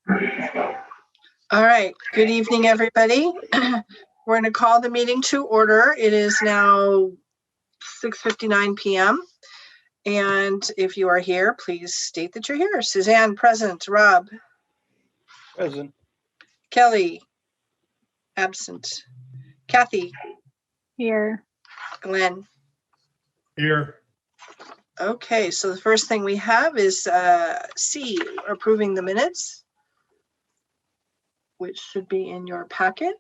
All right, good evening, everybody. We're going to call the meeting to order. It is now 6:59 p.m. And if you are here, please state that you're here. Suzanne, present. Rob? Present. Kelly? Absent. Kathy? Here. Glenn? Here. Okay, so the first thing we have is C, approving the minutes, which should be in your packet.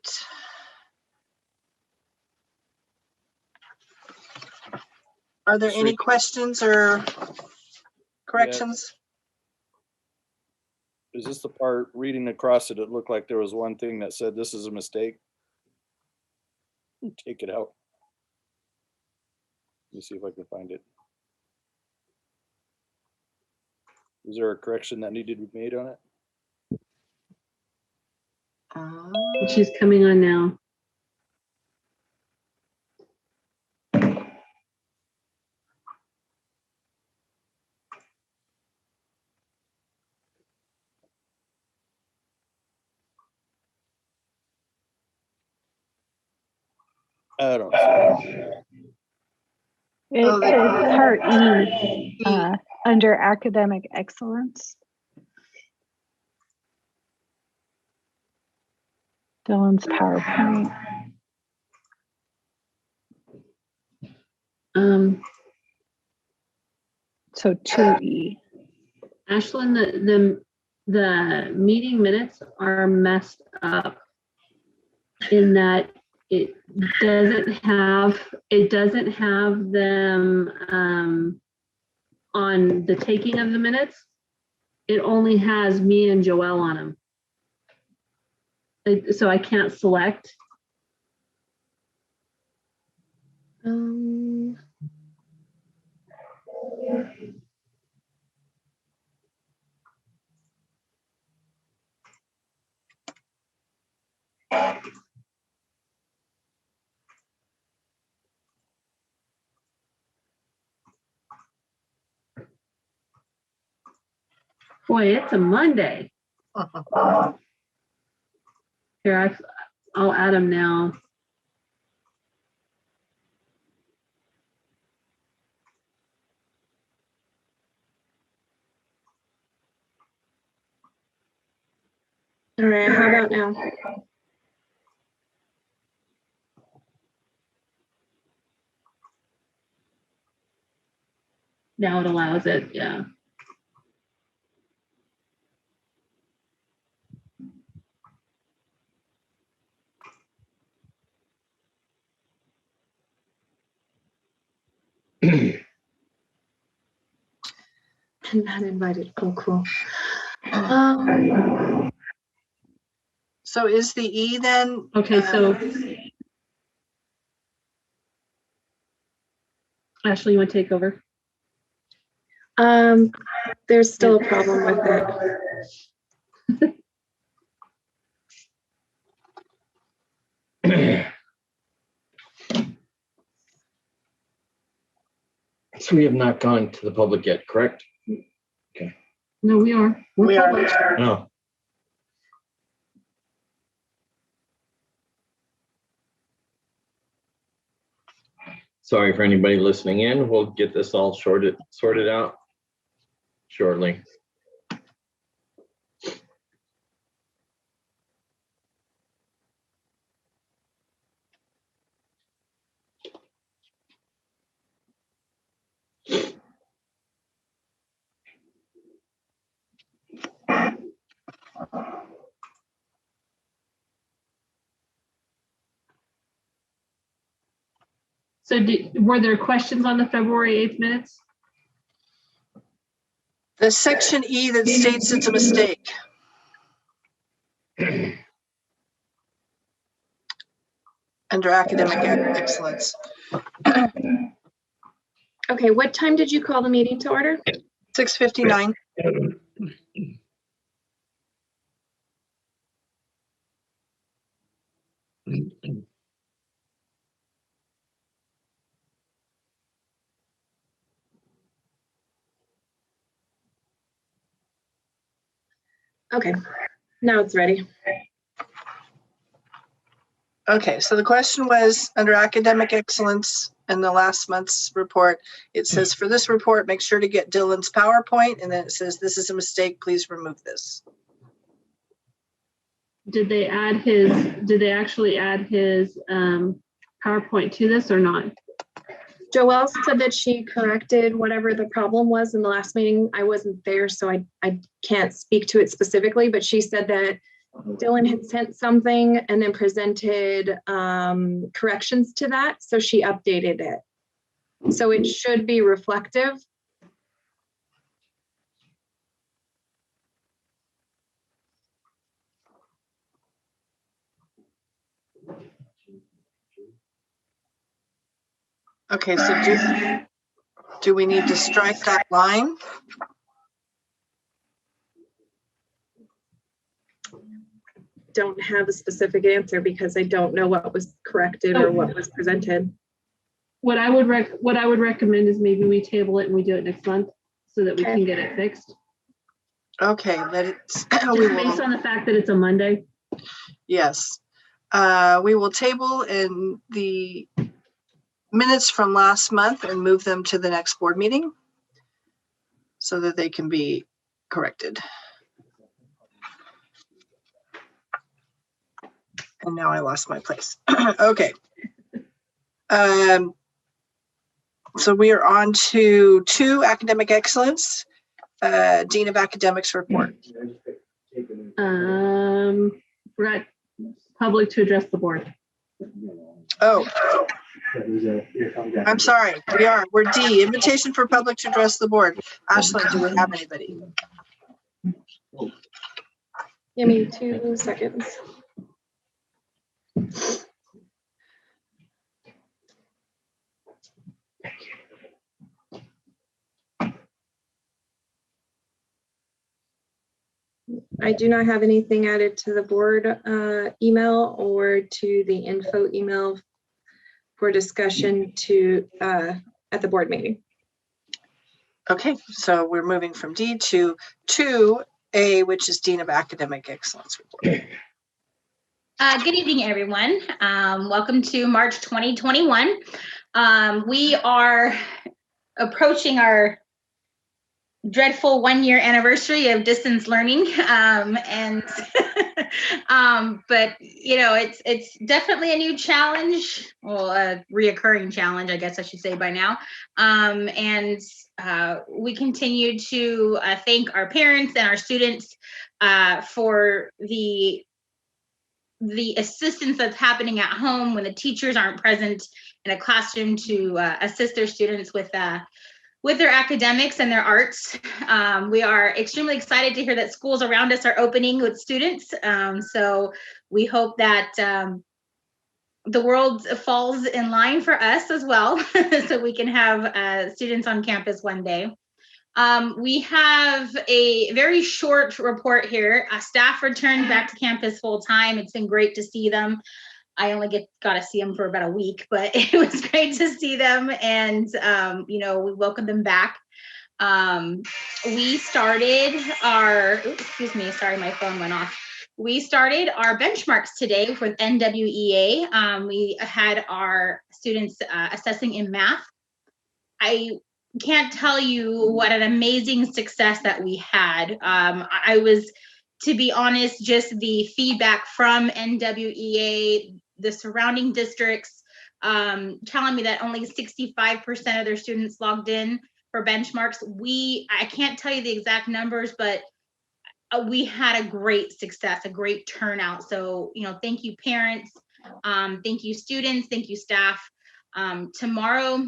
Are there any questions or corrections? Is this the part reading across it? It looked like there was one thing that said this is a mistake. Take it out. Let me see if I can find it. Is there a correction that needed to be made on it? She's coming on now. I don't see It's part E, under academic excellence. Dylan's PowerPoint. So 2E. Ashlyn, the meeting minutes are messed up in that it doesn't have them on the taking of the minutes. It only has me and Joelle on them. So I can't select. Boy, it's a Monday. Here, I'll add them now. All right, how about now? Now it allows it, yeah. I'm not invited. Oh, cool. So is the E then? Okay, so Ashley, you want to take over? There's still a problem with it. So we have not gone to the public yet, correct? Okay. No, we are. We are. public. No. Sorry for anybody listening in. We'll get this all sorted out shortly. So were there questions on the February 8th minutes? The section E that states it's a mistake. Under academic excellence. Okay, what time did you call the meeting to order? 6:59. Okay. Now it's ready. Okay, so the question was under academic excellence in the last month's report. It says for this report, make sure to get Dylan's PowerPoint, and then it says this is a mistake, please remove this. Did they actually add his PowerPoint to this or not? Joelle said that she corrected whatever the problem was in the last meeting. I wasn't there, so I can't speak to it specifically, but she said that Dylan had sent something and then presented corrections to that, so she updated it. So it should be reflective. Okay, so do we need to strike that line? Don't have a specific answer because I don't know what was corrected or what was presented. What I would recommend is maybe we table it and we do it next month so that we can get it fixed. Okay, let it, Just we based will, on the fact that it's a Monday. yes. We will table in the minutes from last month and move them to the next board meeting so that they can be corrected. And now I lost my place. Okay. So we are on to 2 academic excellence, Dean of Academics report. We're at public to address the board. Oh, I'm sorry. We're D, invitation for public to address the board. Ashley, do we have anybody? Give me 2 seconds. I do not have anything added to the board email or to the info email for discussion to at the board meeting. Okay, so we're moving from D to 2A, which is Dean of Academic Excellence report. Good evening, everyone. Welcome to March 2021. We are approaching our dreadful 1-year anniversary of distance learning, but you know, it's definitely a new challenge, well, a reoccurring challenge, I guess I should say by now. We continue to thank our parents and our students for the assistance that's happening at home when the teachers aren't present in a classroom to assist their students with their academics and their arts. We are extremely excited to hear that schools around us are opening with students. So we hope that the world falls in line for us as well, so we can have students on campus one day. We have a very short report here. Staff returned back to campus full time. It's been great to see them. I only got to see them for about a week, but it was great to see them, and you know, we welcome them back. We started our, excuse me, sorry, my phone went off. We started our benchmarks today with NWEA. We had our students assessing in math. I can't tell you what an amazing success that we had. I was, to be honest, just the feedback from NWEA, the surrounding districts, telling me that only 65% of their students logged in for benchmarks. I can't tell you the exact numbers, but we had a great success, a great turnout. So, you know, thank you parents, thank you students, thank you staff. Tomorrow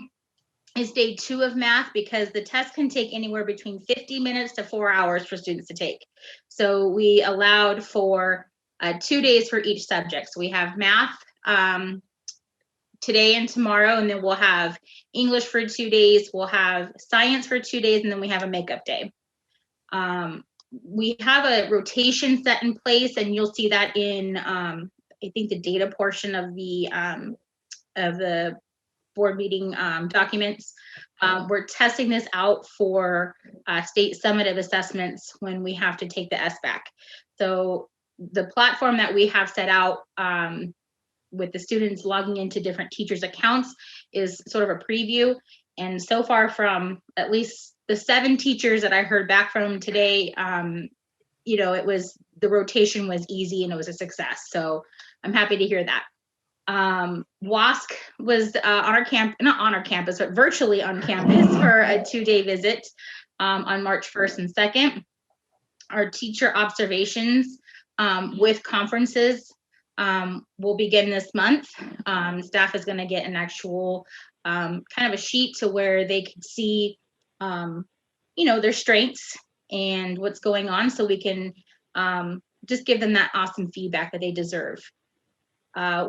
is day 2 of math, because the test can take anywhere between 50 minutes to 4 hours for students to take. So we allowed for 2 days for each subject. So we have math today and tomorrow, and then we'll have English for 2 days, we'll have science for 2 days, and then we have a makeup day. We have a rotation set in place, and you'll see that in I think the data portion of the board meeting documents. We're testing this out for state summative assessments when we have to take the SBAC. So the platform that we have set out with the students logging into different teachers' accounts is sort of a preview. And so far, from at least the 7 teachers that I heard back from today, the rotation was easy and it was a success. So I'm happy to hear that. WASC was not on our campus, but virtually on campus for a 2-day visit on March 1st and 2nd. Our teacher observations with conferences will begin this month. Staff is going to get an actual kind of a sheet to where they can see, their strengths and what's going on, so we can just give them that awesome feedback that they deserve.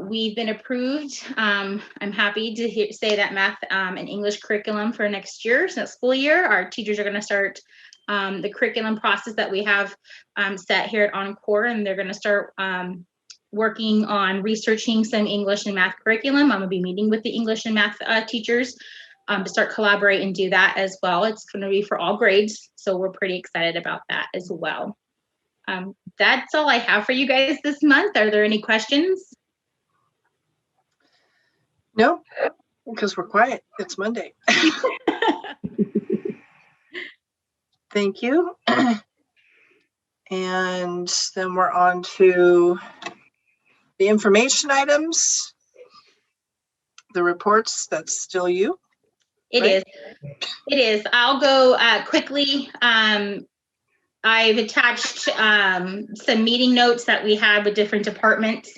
We've been approved. I'm happy to say that math and English curriculum for next year, so school year. Our teachers are going to start the curriculum process that we have set here at Encore, and they're going to start working on researching some English and math curriculum. I'm going to be meeting with the English and math teachers to start collaborate and do that as well. It's going to be for all grades, so we're pretty excited about that as well. That's all I have for you guys this month. Are there any questions? No, because we're quiet. It's Monday. Thank you. And then we're on to the information items, the reports. That's still you. It right? It is. I'll go quickly. I've attached some meeting notes that we had with different departments,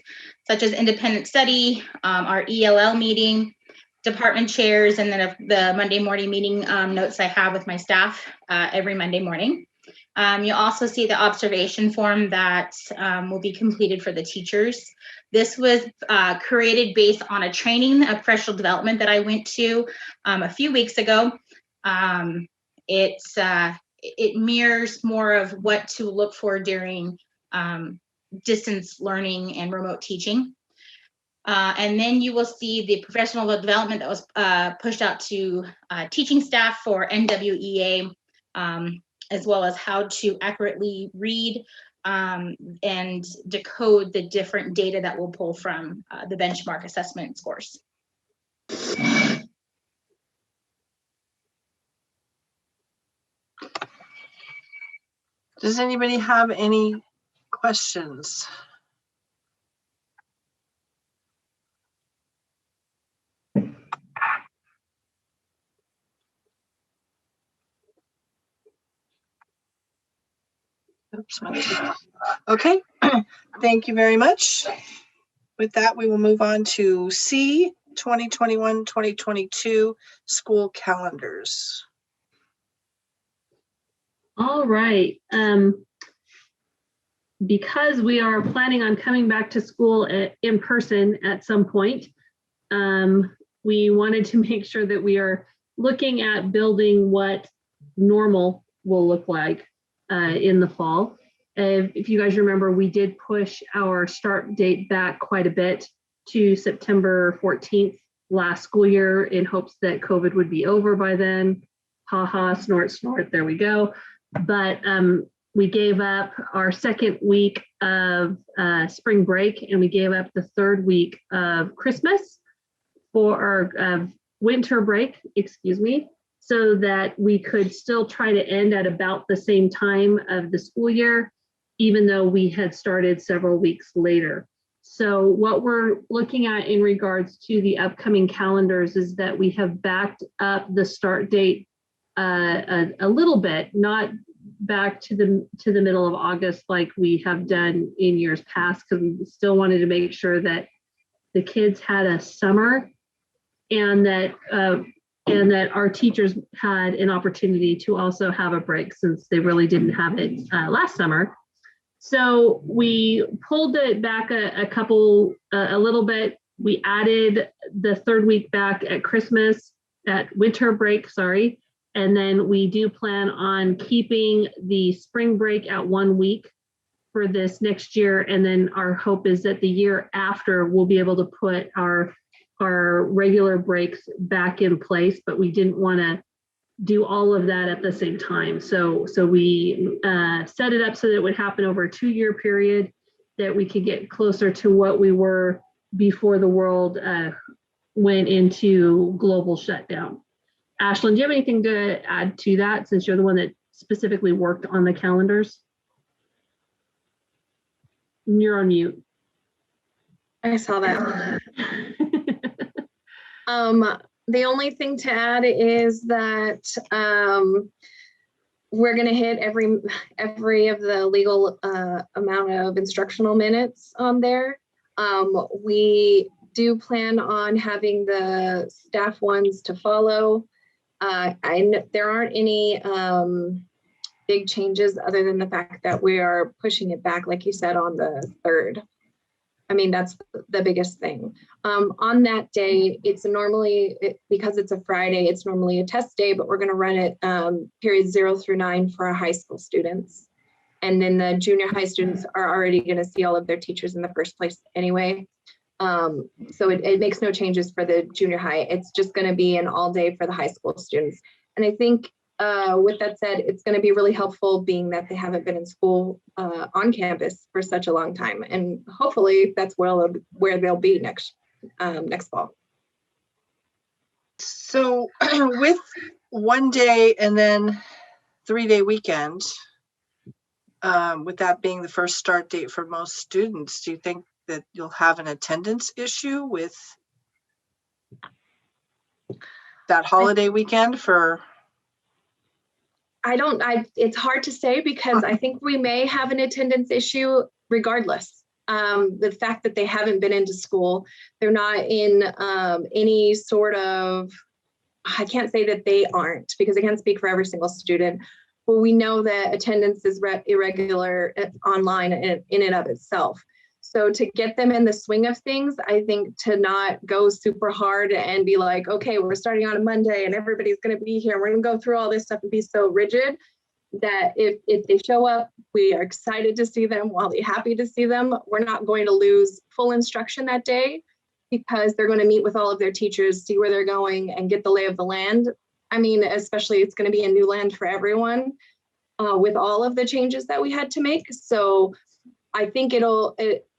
such as independent study, our ELL meeting, department chairs, and then the Monday morning meeting notes I have with my staff every Monday morning. You'll also see the observation form that will be completed for the teachers. This was created based on a training of professional development that I went to a few weeks ago. It mirrors more of what to look for during distance learning and remote teaching. And then you will see the professional development that was pushed out to teaching staff for NWEA, as well as how to accurately read and decode the different data that we'll pull from the benchmark assessment scores. Does anybody have any questions? Oops, okay, thank you very much. With that, we will move on to C, 2021-2022 school calendars. All right. Because we are planning on coming back to school in person at some point, we wanted to make sure that we are looking at building what normal will look like in the fall. If you guys remember, we did push our start date back quite a bit to September 14th last school year in hopes that COVID would be over by then. Ha ha, snort, snort, there we go. But we gave up our second week of spring break, and we gave up the third week of Christmas for our winter break, so that we could still try to end at about the same time of the school year, even though we had started several weeks later. So what we're looking at in regards to the upcoming calendars is that we have backed up the start date a little bit, not back to the middle of August like we have done in years past, because we still wanted to make sure that the kids had a summer and that our teachers had an opportunity to also have a break, since they really didn't have it last summer. So we pulled it back a little bit. We added the third week back at Christmas, at winter break, sorry. And then we do plan on keeping the spring break at 1 week for this next year. And then our hope is that the year after we'll be able to put our regular breaks back in place, but we didn't want to do all of that at the same time. So we set it up so that it would happen over a 2-year period. that we could get closer to what we were before the world went into global shutdown. Ashlyn, do you have anything to add to that, since you're the one that specifically worked on the calendars? You're on mute. I saw that. The only thing to add is that we're going to hit every of the legal amount of instructional minutes on there. We do plan on having the staff ones to follow. There aren't any big changes other than the fact that we are pushing it back, like you said, on the 3rd. I mean, that's the biggest thing. On that day, it's normally, because it's a Friday, it's normally a test day, but we're going to run it periods 0 through 9 for our high school students. And then the junior high students are already going to see all of their teachers in the first place anyway. So it makes no changes for the junior high. It's just going to be an all day for the high school students. And I think with that said, it's going to be really helpful, being that they haven't been in school on campus for such a long time. And hopefully that's where they'll be next fall. So with 1 day and then 3-day weekend, with that being the first start date for most students, do you think that you'll have an attendance issue with that holiday weekend for? It's hard to say, because I think we may have an attendance issue regardless. The fact that they haven't been into school, they're not in any sort of, I can't say that they aren't, because I can't speak for every single student, but we know that attendance is irregular online in and of itself. So to get them in the swing of things, I think to not go super hard and be like, okay, we're starting on a Monday and everybody's going to be here, we're going to go through all this stuff and be so rigid, that if they show up, we are excited to see them, we'll be happy to see them. We're not going to lose full instruction that day, because they're going to meet with all of their teachers, see where they're going, and get the lay of the land. I mean, especially it's going to be a new land for everyone with all of the changes that we had to make. So I think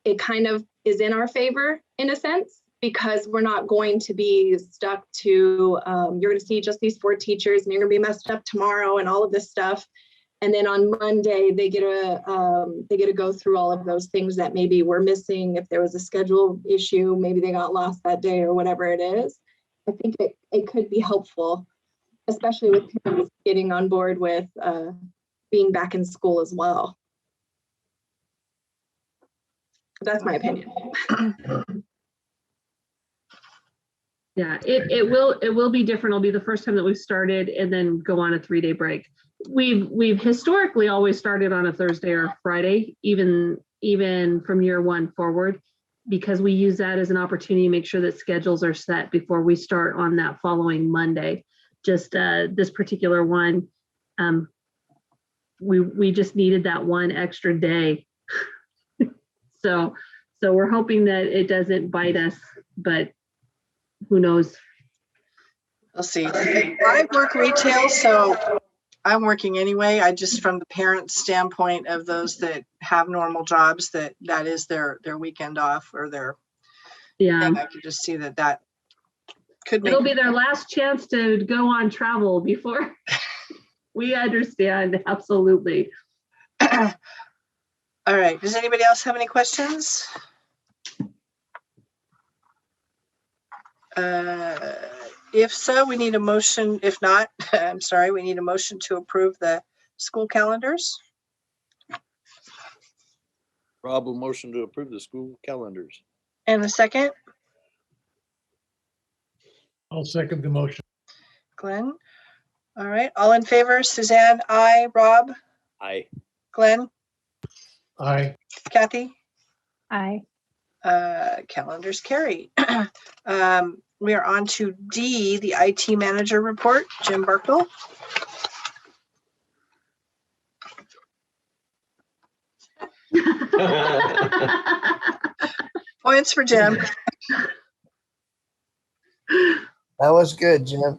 it kind of is in our favor in a sense, because we're not going to be stuck to, you're going to see just these 4 teachers and you're going to be messed up tomorrow and all of this stuff. And then on Monday, they get to go through all of those things that maybe were missing. If there was a schedule issue, maybe they got lost that day or whatever it is. I think it could be helpful, especially with parents getting on board with being back in school as well. That's my opinion. Yeah, it will be different. It'll be the first time that we've started and then go on a 3-day break. We've historically always started on a Thursday or Friday, even from year 1 forward, because we use that as an opportunity to make sure that schedules are set before we start on that following Monday. Just this particular one, we just needed that one extra day. So we're hoping that it doesn't bite us, but who knows? We'll see. I work retail, so I'm working anyway. I just, from the parent standpoint of those that have normal jobs, that is their weekend off or their thing, I could just see that could make. It'll be their last chance to go on travel before. We understand, absolutely. All right. Does anybody else have any questions? If so, we need a motion. If not, I'm sorry, we need a motion to approve the school calendars. Rob will motion to approve the school calendars. And a second? I'll second the motion. Glenn? All right. All in favor? Suzanne, aye. Rob? Aye. Glenn? Aye. Kathy? Aye. Calendars carry. We are on to D, the IT manager report. Jim Barkle. Points for Jim. That was good, Jim.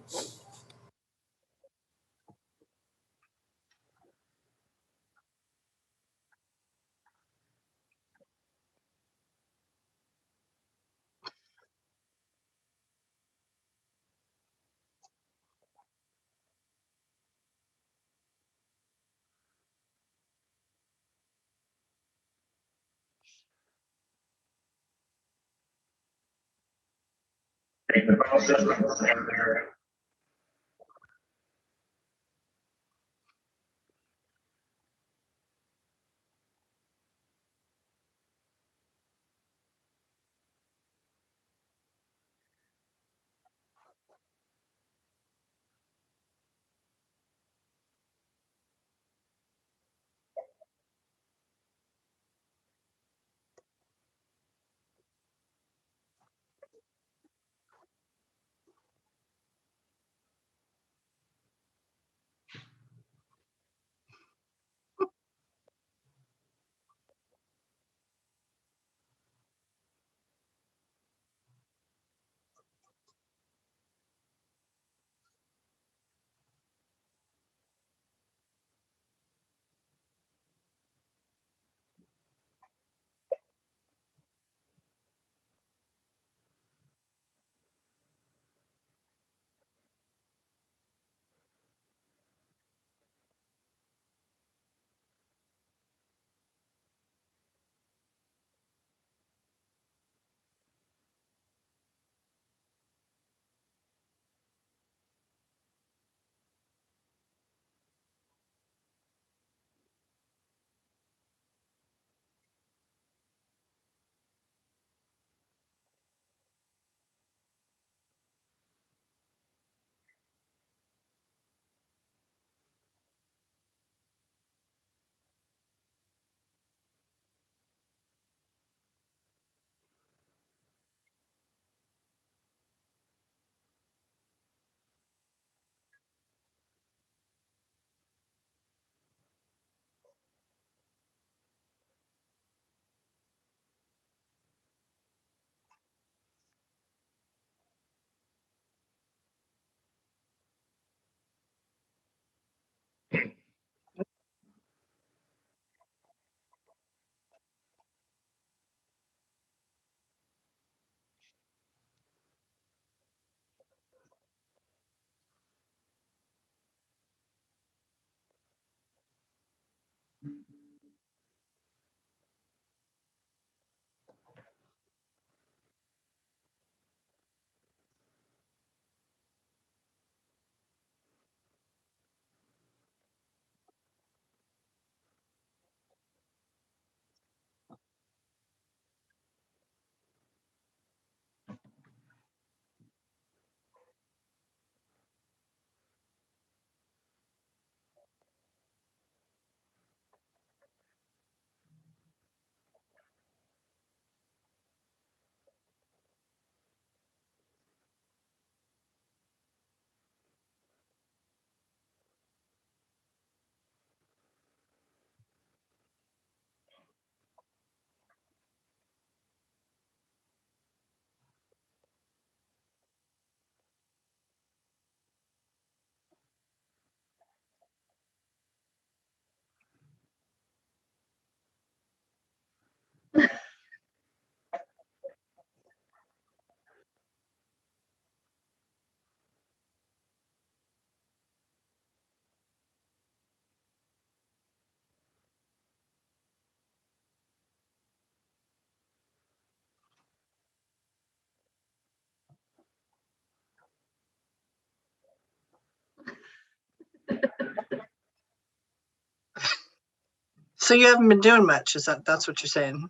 So you haven't been doing much, that's what you're saying?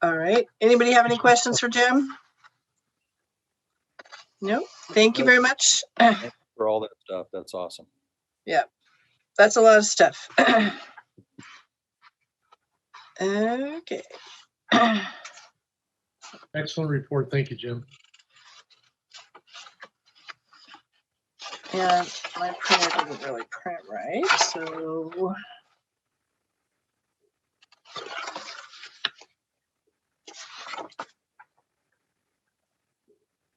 All right. Anybody have any questions for Jim? No. Thank you very much. For all that stuff. That's awesome. Yeah, that's a lot of stuff. Okay. Excellent report. Thank you, Jim. And my printer didn't really print right, so.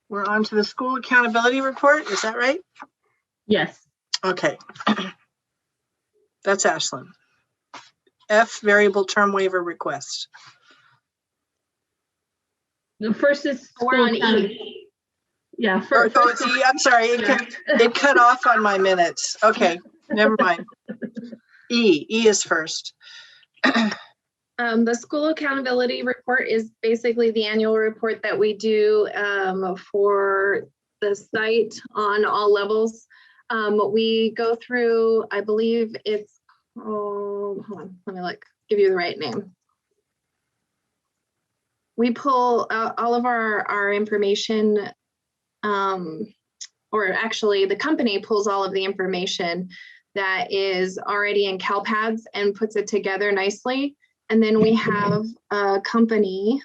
We're on to the school accountability report, is that right? Yes. Okay. That's Ashlyn. F, variable term waiver request. The first is. We're on school E. Yeah. Oh, it's E, I'm sorry, it cut off on my minutes. Okay, never mind. E is first. The school accountability report is basically the annual report that we do for the site on all levels. We go through, I believe it's, hold on, let me look, give you the right name. We pull all of our information, or actually the company pulls all of the information that is already in CalPads and puts it together nicely. And then we have a company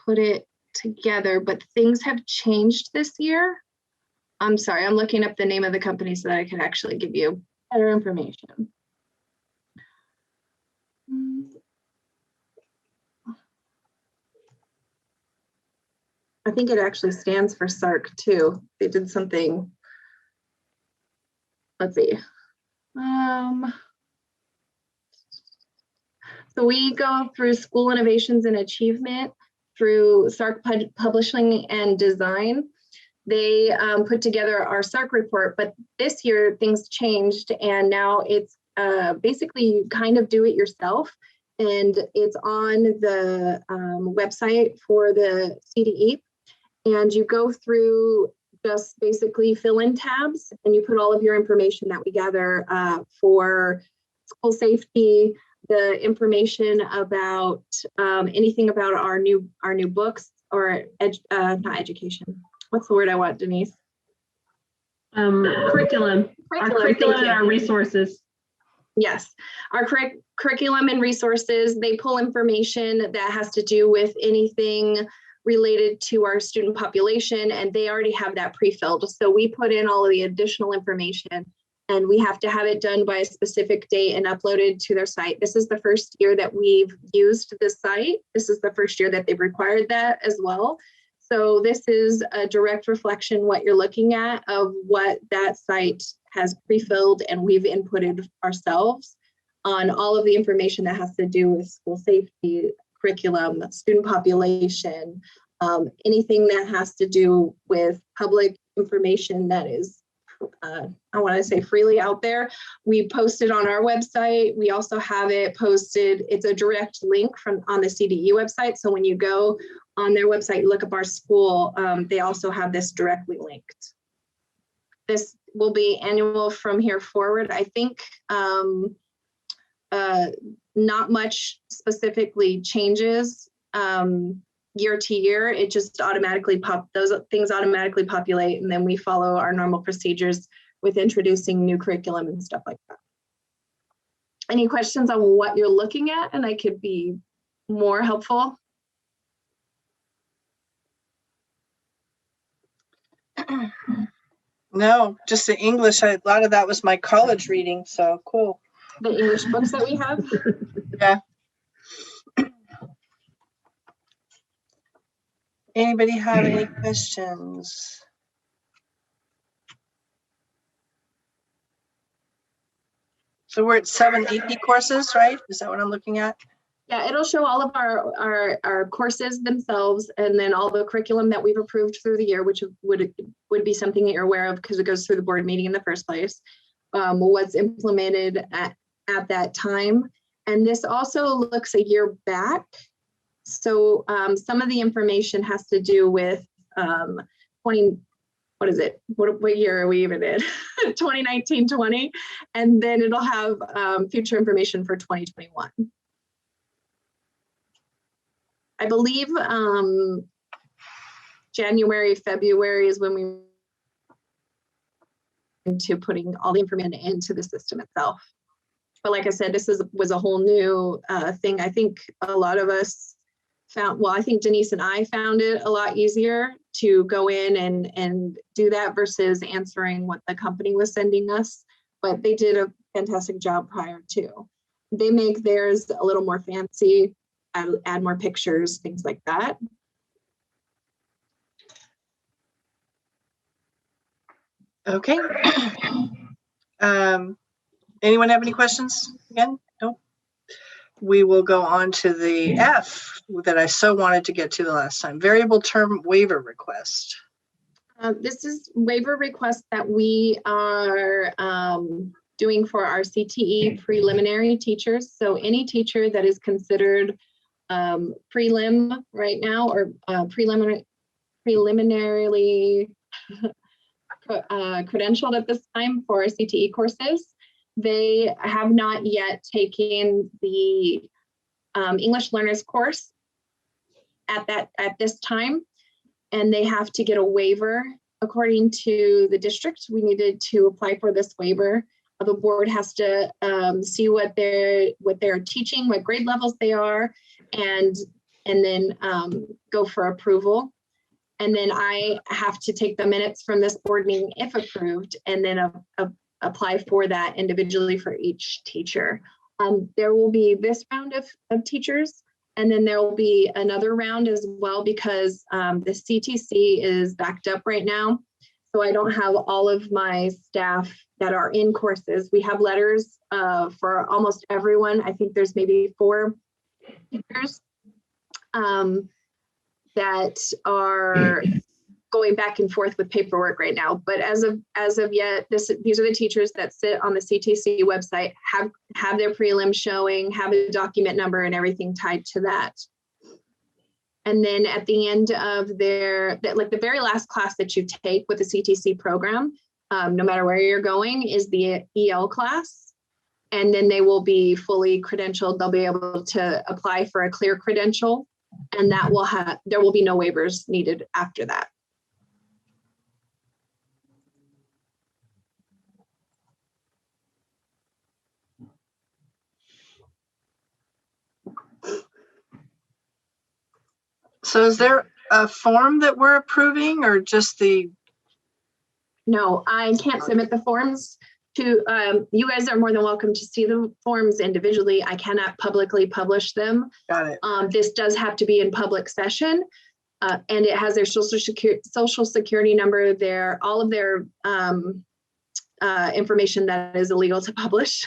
put it together, but things have changed this year. I'm sorry, I'm looking up the name of the company so that I can actually give you better information. I think it actually stands for SARC too. They did something, let's see. So we go through school innovations and achievement through SARC publishing and design. They put together our SARC report, but this year things changed and now it's basically you kind of do it yourself. And it's on the website for the CDE. And you go through just basically fill in tabs and you put all of your information that we gather for school safety, the information about anything about our new books or not education. What's the word I want, Denise? Curriculum. Our curriculum and our resources. Yes, our curriculum and resources, they pull information that has to do with anything related to our student population, and they already have that pre-filled. So we put in all of the additional information and we have to have it done by a specific date and uploaded to their site. This is the first year that we've used this site. This is the first year that they've required that as well. So this is a direct reflection what you're looking at of what that site has pre-filled and we've inputted ourselves on all of the information that has to do with school safety, curriculum, student population, anything that has to do with public information that is, I want to say freely out there. We post it on our website. We also have it posted. It's a direct link from on the CDE website. So when you go on their website, you look up our school, they also have this directly linked. This will be annual from here forward. I think not much specifically changes year to year. It just automatically those things automatically populate, and then we follow our normal procedures with introducing new curriculum and stuff like that. Any questions on what you're looking at, and I could be more helpful? No, just the English. A lot of that was my college reading, so cool. The English books that we have? Yeah. Anybody have any questions? So we're at 7 AP courses, right? Is that what I'm looking at? Yeah, it'll show all of our courses themselves, and then all the curriculum that we've approved through the year, which would be something that you're aware of because it goes through the board meeting in the first place. What's implemented at that time. And this also looks a year back. So some of the information has to do with what year are we even in? 2019-20, and then it'll have future information for 2021. I believe January, February is when we into putting all the information into the system itself. But like I said, this was a whole new thing. I think a lot of us found, well, I think Denise and I found it a lot easier to go in and do that versus answering what the company was sending us. But they did a fantastic job prior to. They make theirs a little more fancy, add more pictures, things like that. Okay. Anyone have any questions again? No. We will go on to the F that I so wanted to get to the last time. Variable term waiver request. This is waiver request that we are doing for our CTE preliminary teachers. So any teacher that is considered prelim right now, or preliminarily credentialed at this time for our CTE courses, they have not yet taken the English learners course at this time, and they have to get a waiver. According to the district, we needed to apply for this waiver. The board has to see what they're teaching, what grade levels they are, and then go for approval. And then I have to take the minutes from this board meeting if approved, and then apply for that individually for each teacher. There will be this round of teachers, and then there will be another round as well, because the CTC is backed up right now. So I don't have all of my staff that are in courses. We have letters for almost everyone. I think there's maybe 4 teachers that are going back and forth with paperwork right now. But as of yet, these are the teachers that sit on the CTC website, have their prelim showing, have a document number and everything tied to that. And then at the end of like the very last class that you take with the CTC program, no matter where you're going, is the EL class. And then they will be fully credentialed. They'll be able to apply for a clear credential, and there will be no waivers needed after that. So is there a form that we're approving, or just the? No, I can't submit the forms to, you guys are more than welcome to see the forms individually. I cannot publicly publish them. Got it. This does have to be in public session, and it has their social security number, all of their information that is illegal to publish.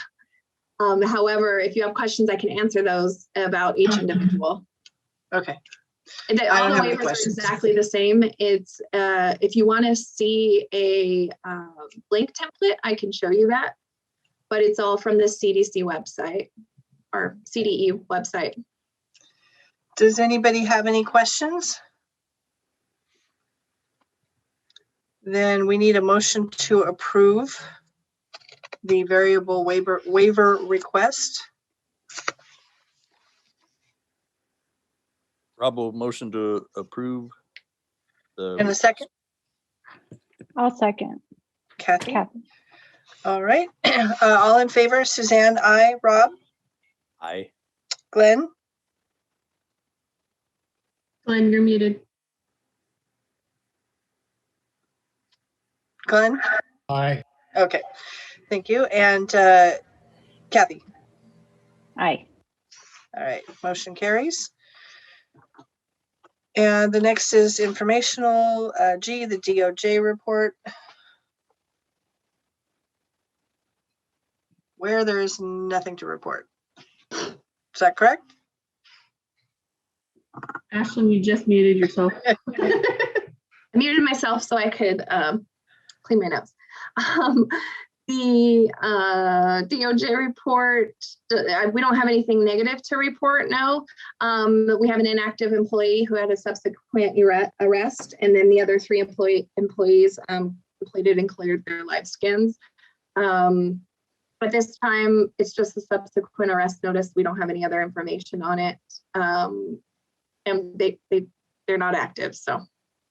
However, if you have questions, I can answer those about each individual. Okay. And all the waivers are exactly the same. It's if you want to see a link template, I can show you that, but it's all from the CDC website or CDE website. Does anybody have any questions? Then we need a motion to approve the variable waiver request. Rob will motion to approve. In a second, I'll second. Kathy. Kathy. All right. All in favor, Suzanne, aye. Rob, Aye. Glenn, Glenn, you're muted. Glenn. Aye. Okay, thank you. And Kathy. Aye. All right, motion carries. And the next is informational, G, the DOJ report, where there is nothing to report. Is that correct? Ashlyn, you just muted yourself. I muted myself so I could clean my nose. The DOJ report, we don't have anything negative to report now. We have an inactive employee who had a subsequent arrest, and then the other 3 employees completed and cleared their live skins. But this time, it's just a subsequent arrest notice. We don't have any other information on it. And they're not active, so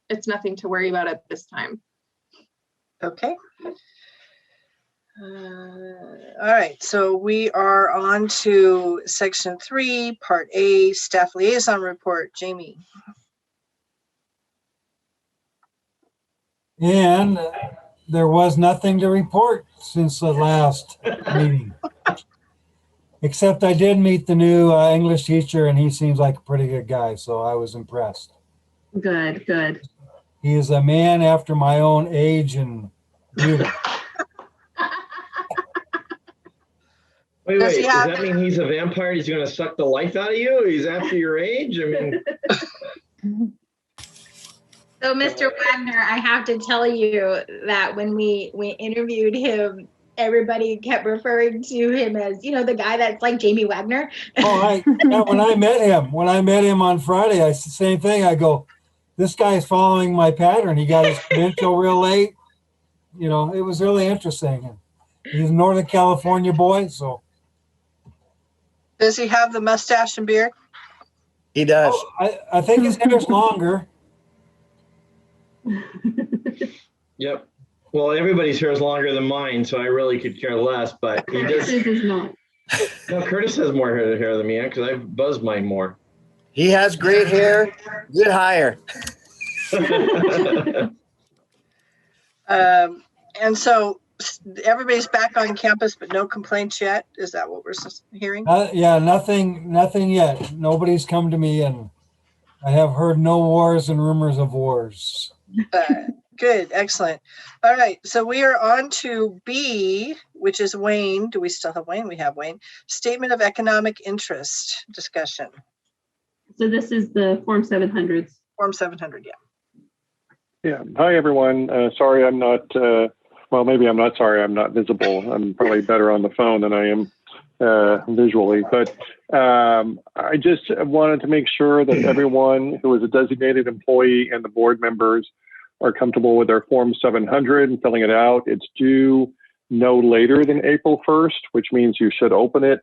it's nothing to worry about at this time. Okay. All right, so we are on to section 3, part A, staff liaison report. Jamie. And there was nothing to report since the last meeting. Except I did meet the new English teacher, and he seems like a pretty good guy, so I was impressed. Good, good. He is a man after my own age and beauty. Wait, Does he does have- that mean he's a vampire? He's going to suck the life out of you? He's after your age? I mean, So, Mr. Wagner, I have to tell you that when we interviewed him everybody kept referring to him as, you know, the guy that's like Jamie Wagner. Oh, when I met him on Friday, I said the same thing. I go, this guy's following my pattern. He got his credential real late. You know, it was really interesting. He's a Northern California boy, so. Does he have the mustache and beard? He does. Oh, I think his hair's longer. Yep. Well, everybody's hair is longer than mine, so I really could care less, but he does. Curtis is not. No, Curtis has more hair than me because I've buzzed mine more. He has great hair, good hire. And so everybody's back on campus, but no complaints yet? Is that what we're hearing? Yeah, nothing yet. Nobody's come to me, and I have heard no wars and rumors of wars. Good, excellent. All right, so we are on to B, which is Wayne. Do we still have Wayne? We have Wayne. Statement of economic interest discussion. So this is the Form 700s. Form 700, yeah. Yeah. Hi, everyone. Sorry, I'm not, well, maybe I'm not sorry, I'm not visible. I'm probably better on the phone than I am visually. But I just wanted to make sure that everyone who is a designated employee and the board members are comfortable with their Form 700 and filling it out. It's due no later than April 1st, which means you should open it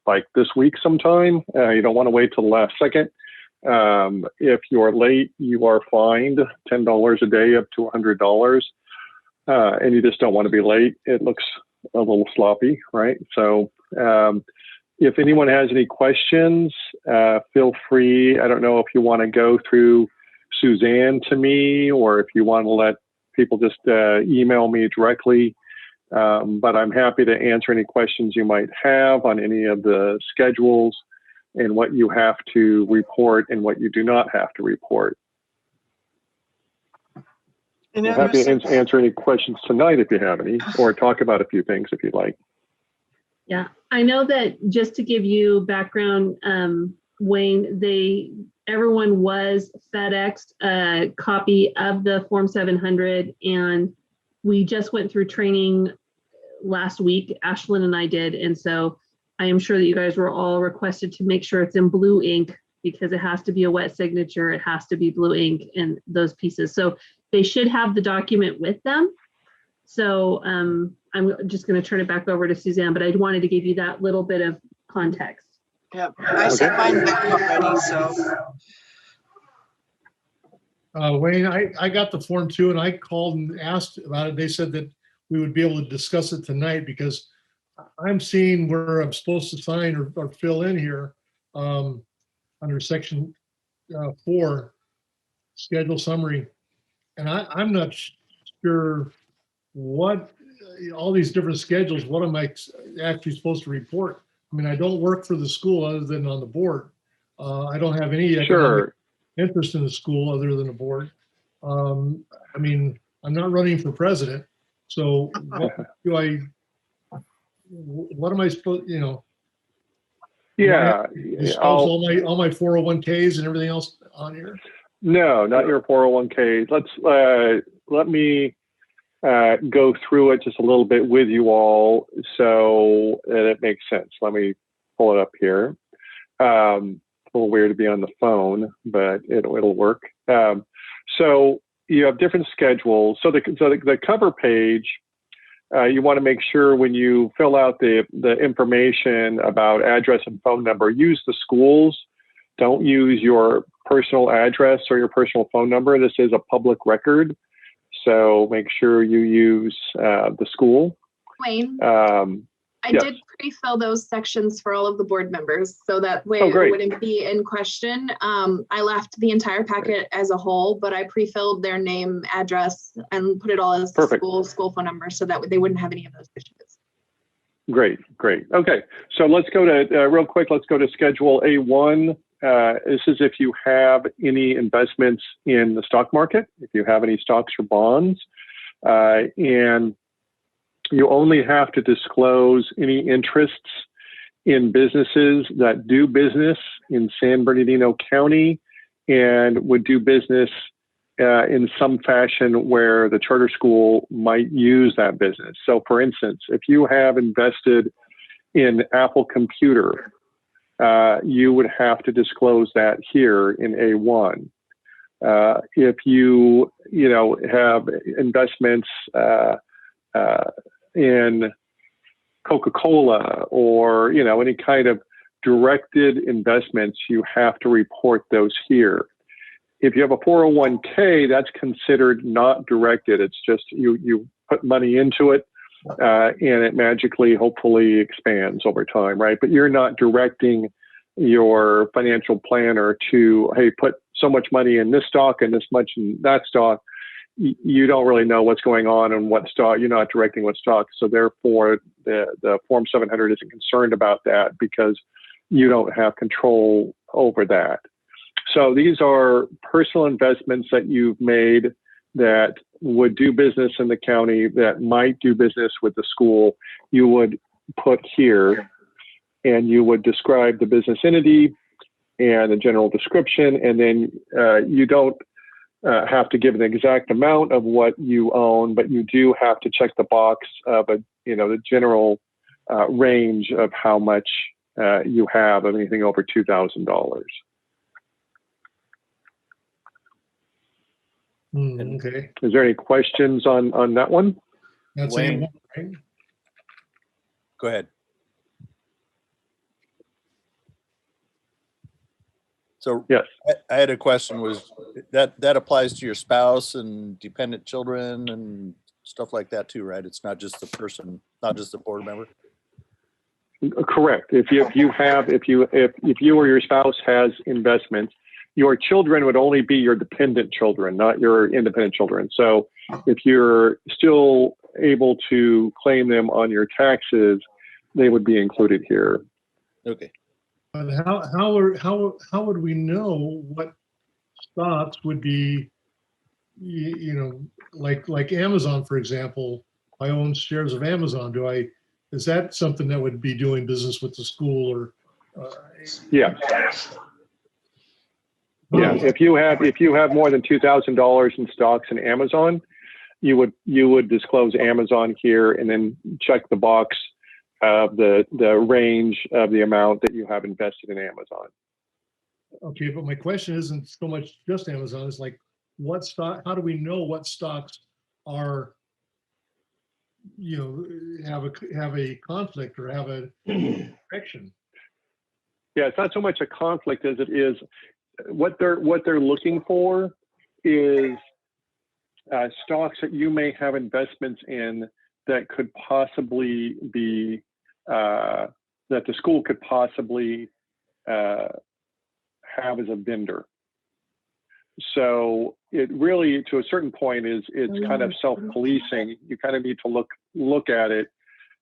like this week sometime. You don't want to wait till the last second. If you're late, you are fined $10 a day up to $100. And you just don't want to be late. It looks a little sloppy, right? So if anyone has any questions, feel free. I don't know if you want to go through Suzanne to me, or if you want to let people just email me directly. But I'm happy to answer any questions you might have on any of the schedules and what you have to report and what you do not have to report. I'm happy to answer any questions tonight if you have any, or talk about a few things if you'd like. Yeah, I know that just to give you background, Wayne, everyone was FedExed a copy of the Form 700, and we just went through training last week. Ashlyn and I did, and so I am sure that you guys were all requested to make sure it's in blue ink because it has to be a wet signature. It has to be blue ink and those pieces. So they should have the document with them. So I'm just going to turn it back over to Suzanne, but I wanted to give you that little bit of context. Yep, I sent mine back already, so. Wayne, I got the form too, and I called and asked about it. They said that we would be able to discuss it tonight because I'm seeing where I'm supposed to sign or fill in here under section 4, schedule summary. And I'm not sure what all these different schedules, what am I actually supposed to report? I mean, I don't work for the school other than on the board. I don't have any economic interest in the school other than the board. I mean, I'm not running for president. So what am I supposed, you know? Yeah. All my 401ks and everything else on here? No, not your 401k. Let me go through it just a little bit with you all so that it makes sense. Let me pull it up here. A little weird to be on the phone, but it'll work. So you have different schedules. So the cover page, you want to make sure when you fill out the information about address and phone number, use the schools. Don't use your personal address or your personal phone number. This is a public record. So make sure you use the school. Wayne, I yes. did pre-fill those sections for all of the board members, so that way Oh, it great. wouldn't be in question. I left the entire packet as a whole, but I pre-filled their name, address, and put it all as the Perfect. school phone number so that they wouldn't have any of those issues. Great. Okay, so let's go to, real quick, let's go to Schedule A1. This is if you have any investments in the stock market, if you have any stocks or bonds, and you only have to disclose any interests in businesses that do business in San Bernardino County and would do business in some fashion where the charter school might use that business. So for instance, if you have invested in Apple Computer, you would have to disclose that here in A1. If you have investments in Coca-Cola or any kind of directed investments, you have to report those here. If you have a 401k, that's considered not directed. It's just you put money into it and it magically, hopefully expands over time, right? But you're not directing your financial planner to, hey, put so much money in this stock and this much in that stock. You don't really know what's going on and what stock. You're not directing what stock. So therefore, the Form 700 isn't concerned about that because you don't have control over that. So these are personal investments that you've made that would do business in the county, that might do business with the school. You would put here, and you would describe the business entity and a general description, and then you don't have to give an exact amount of what you own, but you do have to check the box of the general range of how much you have of anything over $2,000. Okay. Is there any questions on that one? That's Wayne. A1, right? Go ahead. So Yes. I had a question. Was that applies to your spouse and dependent children and stuff like that too, right? It's not just the person, not just the board member. Correct. If you or your spouse has investments, your children would only be your dependent children, not your independent children. So if you're still able to claim them on your taxes, they would be included here. Okay. But how would we know what stocks would be, like Amazon, for example? I own shares of Amazon. Is that something that would be doing business with the school or? Yeah. Yeah. If you have more than $2,000 in stocks in Amazon, you would disclose Amazon here and then check the box of the range of the amount that you have invested in Amazon. Okay, but my question isn't so much just Amazon. It's like, what stock? How do we know what stocks are, have a conflict or have a correction? Yeah, it's not so much a conflict as it is what they're looking for is stocks that you may have investments in that could possibly be that the school could possibly have as a vendor. So it really, to a certain point, it's kind of self-policing. You kind of need to look at it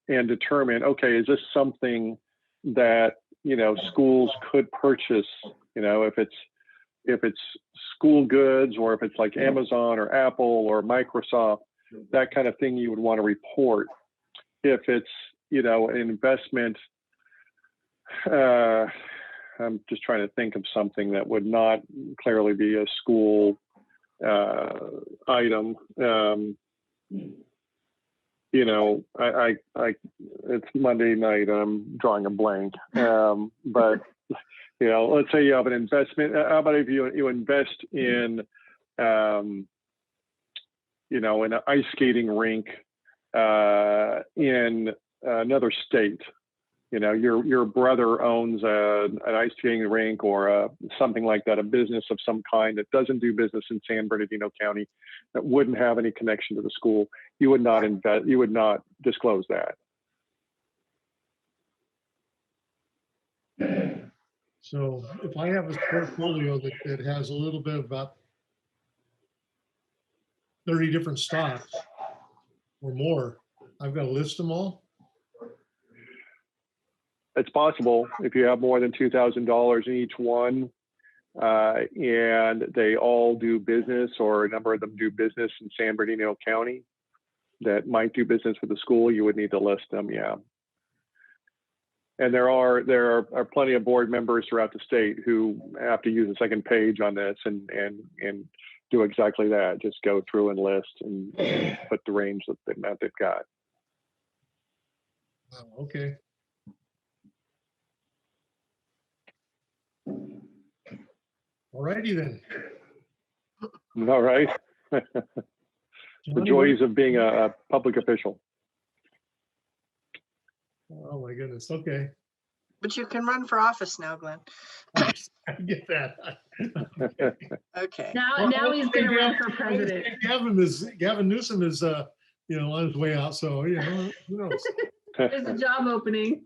and determine, okay, is this something that schools could purchase? If it's school goods, or if it's like Amazon or Apple or Microsoft, that kind of thing you would want to report. If it's an investment, I'm just trying to think of something that would not clearly be a school item. It's Monday night. I'm drawing a blank, but. Let's say you have an investment. How about if you invest in, in an ice skating rink in another state? Your brother owns an ice skating rink or something like that, a business of some kind that doesn't do business in San Bernardino County, that wouldn't have any connection to the school. You would not invest. You would not disclose that. So if I have a portfolio that has a little bit about 30 different stocks or more, I've got to list them all? It's possible if you have more than $2,000 in each one, and they all do business, or a number of them do business in San Bernardino County that might do business with the school, you would need to list them, yeah. And there are plenty of board members throughout the state who have to use a second page on this and do exactly that. Just go through and list and put the range that they've got. Oh, okay. All righty then. All right. The Johnny, joys of being a public official. Oh my goodness. Okay. But you can run for office now, Glenn. I get that. Okay. Now he's going to run for president. Gavin Newsom is on his way out. So who knows? There's a job opening.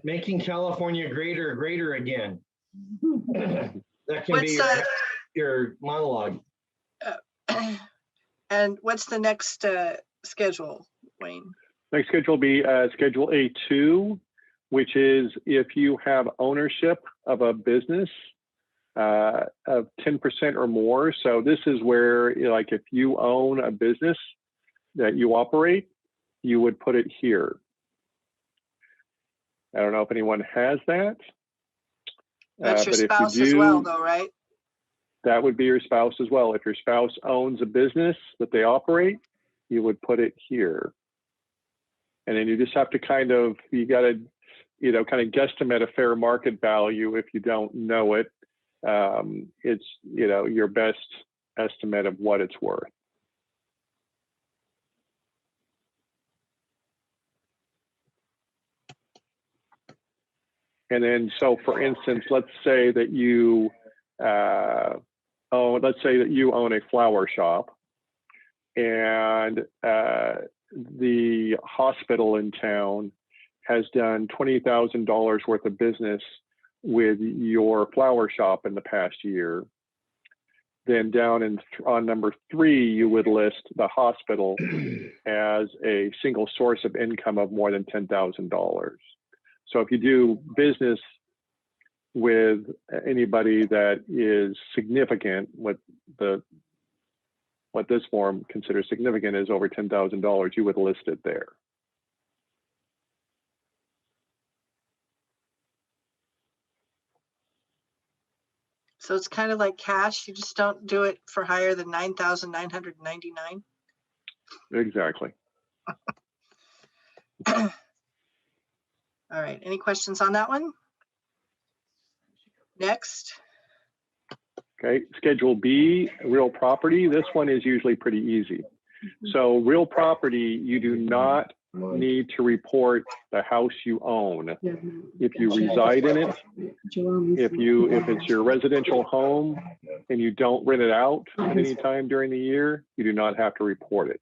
Making California greater again. That can be What's your monologue. And what's the next schedule, Wayne? Next schedule will be Schedule A2, which is if you have ownership of a business of 10% or more. So this is where, like, if you own a business that you operate, you would put it here. I don't know if anyone has that. That's your but if you spouse as do, well, though, right? That would be your spouse as well. If your spouse owns a business that they operate, you would put it here. And then you just have to kind of guesstimate a fair market value. If you don't know it, it's, your best estimate of what it's worth. And then, so for instance, let's say that you own a flower shop, and the hospital in town has done $20,000 worth of business with your flower shop in the past year. Then down on number 3, you would list the hospital as a single source of income of more than $10,000. So if you do business with anybody that is significant, what this form considers significant is over $10,000, you would list it there. So it's kind of like cash. You just don't do it for higher than $9,999. Exactly. All right. Any questions on that one? Next. Okay. Schedule B, real property. This one is usually pretty easy. So real property, you do not need to report the house you own. If you reside in it, if it's your residential home and you don't rent it out at any time during the year, you do not have to report it.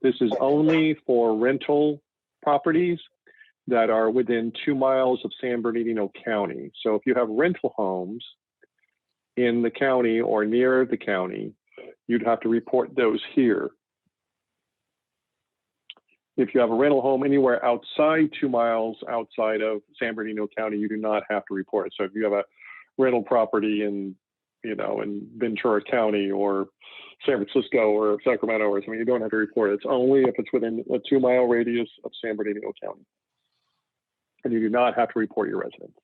This is only for rental properties that are within 2 miles of San Bernardino County. So if you have rental homes in the county or near the county, you'd have to report those here. If you have a rental home anywhere outside 2 miles outside of San Bernardino County, you do not have to report it. So if you have a rental property in Ventura County or San Francisco or Sacramento or something, you don't have to report it. It's only if it's within a 2 mile radius of San Bernardino County. And you do not have to report your residence.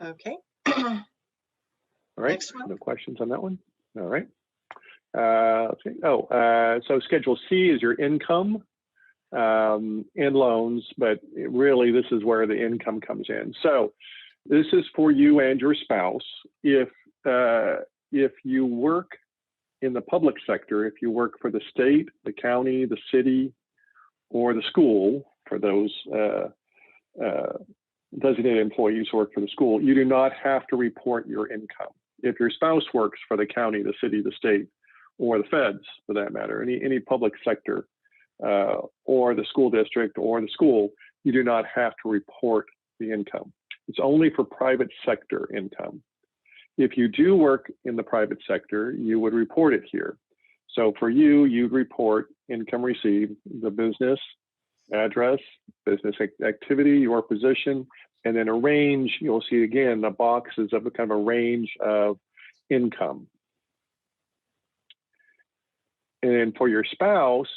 Okay. All right. Next one. No questions on that one. All right. Let's see. So Schedule C is your income and loans, but really this is where the income comes in. So this is for you and your spouse. If you work in the public sector, if you work for the state, the county, the city, or the school, for those designated employees who work for the school, you do not have to report your income. If your spouse works for the county, the city, the state, or the feds, for that matter, any public sector, or the school district or the school, you do not have to report the income. It's only for private sector income. If you do work in the private sector, you would report it here. So for you, you'd report income received, the business address, business activity, your position, and then a range. You'll see again the boxes of a kind of a range of income. And for your spouse,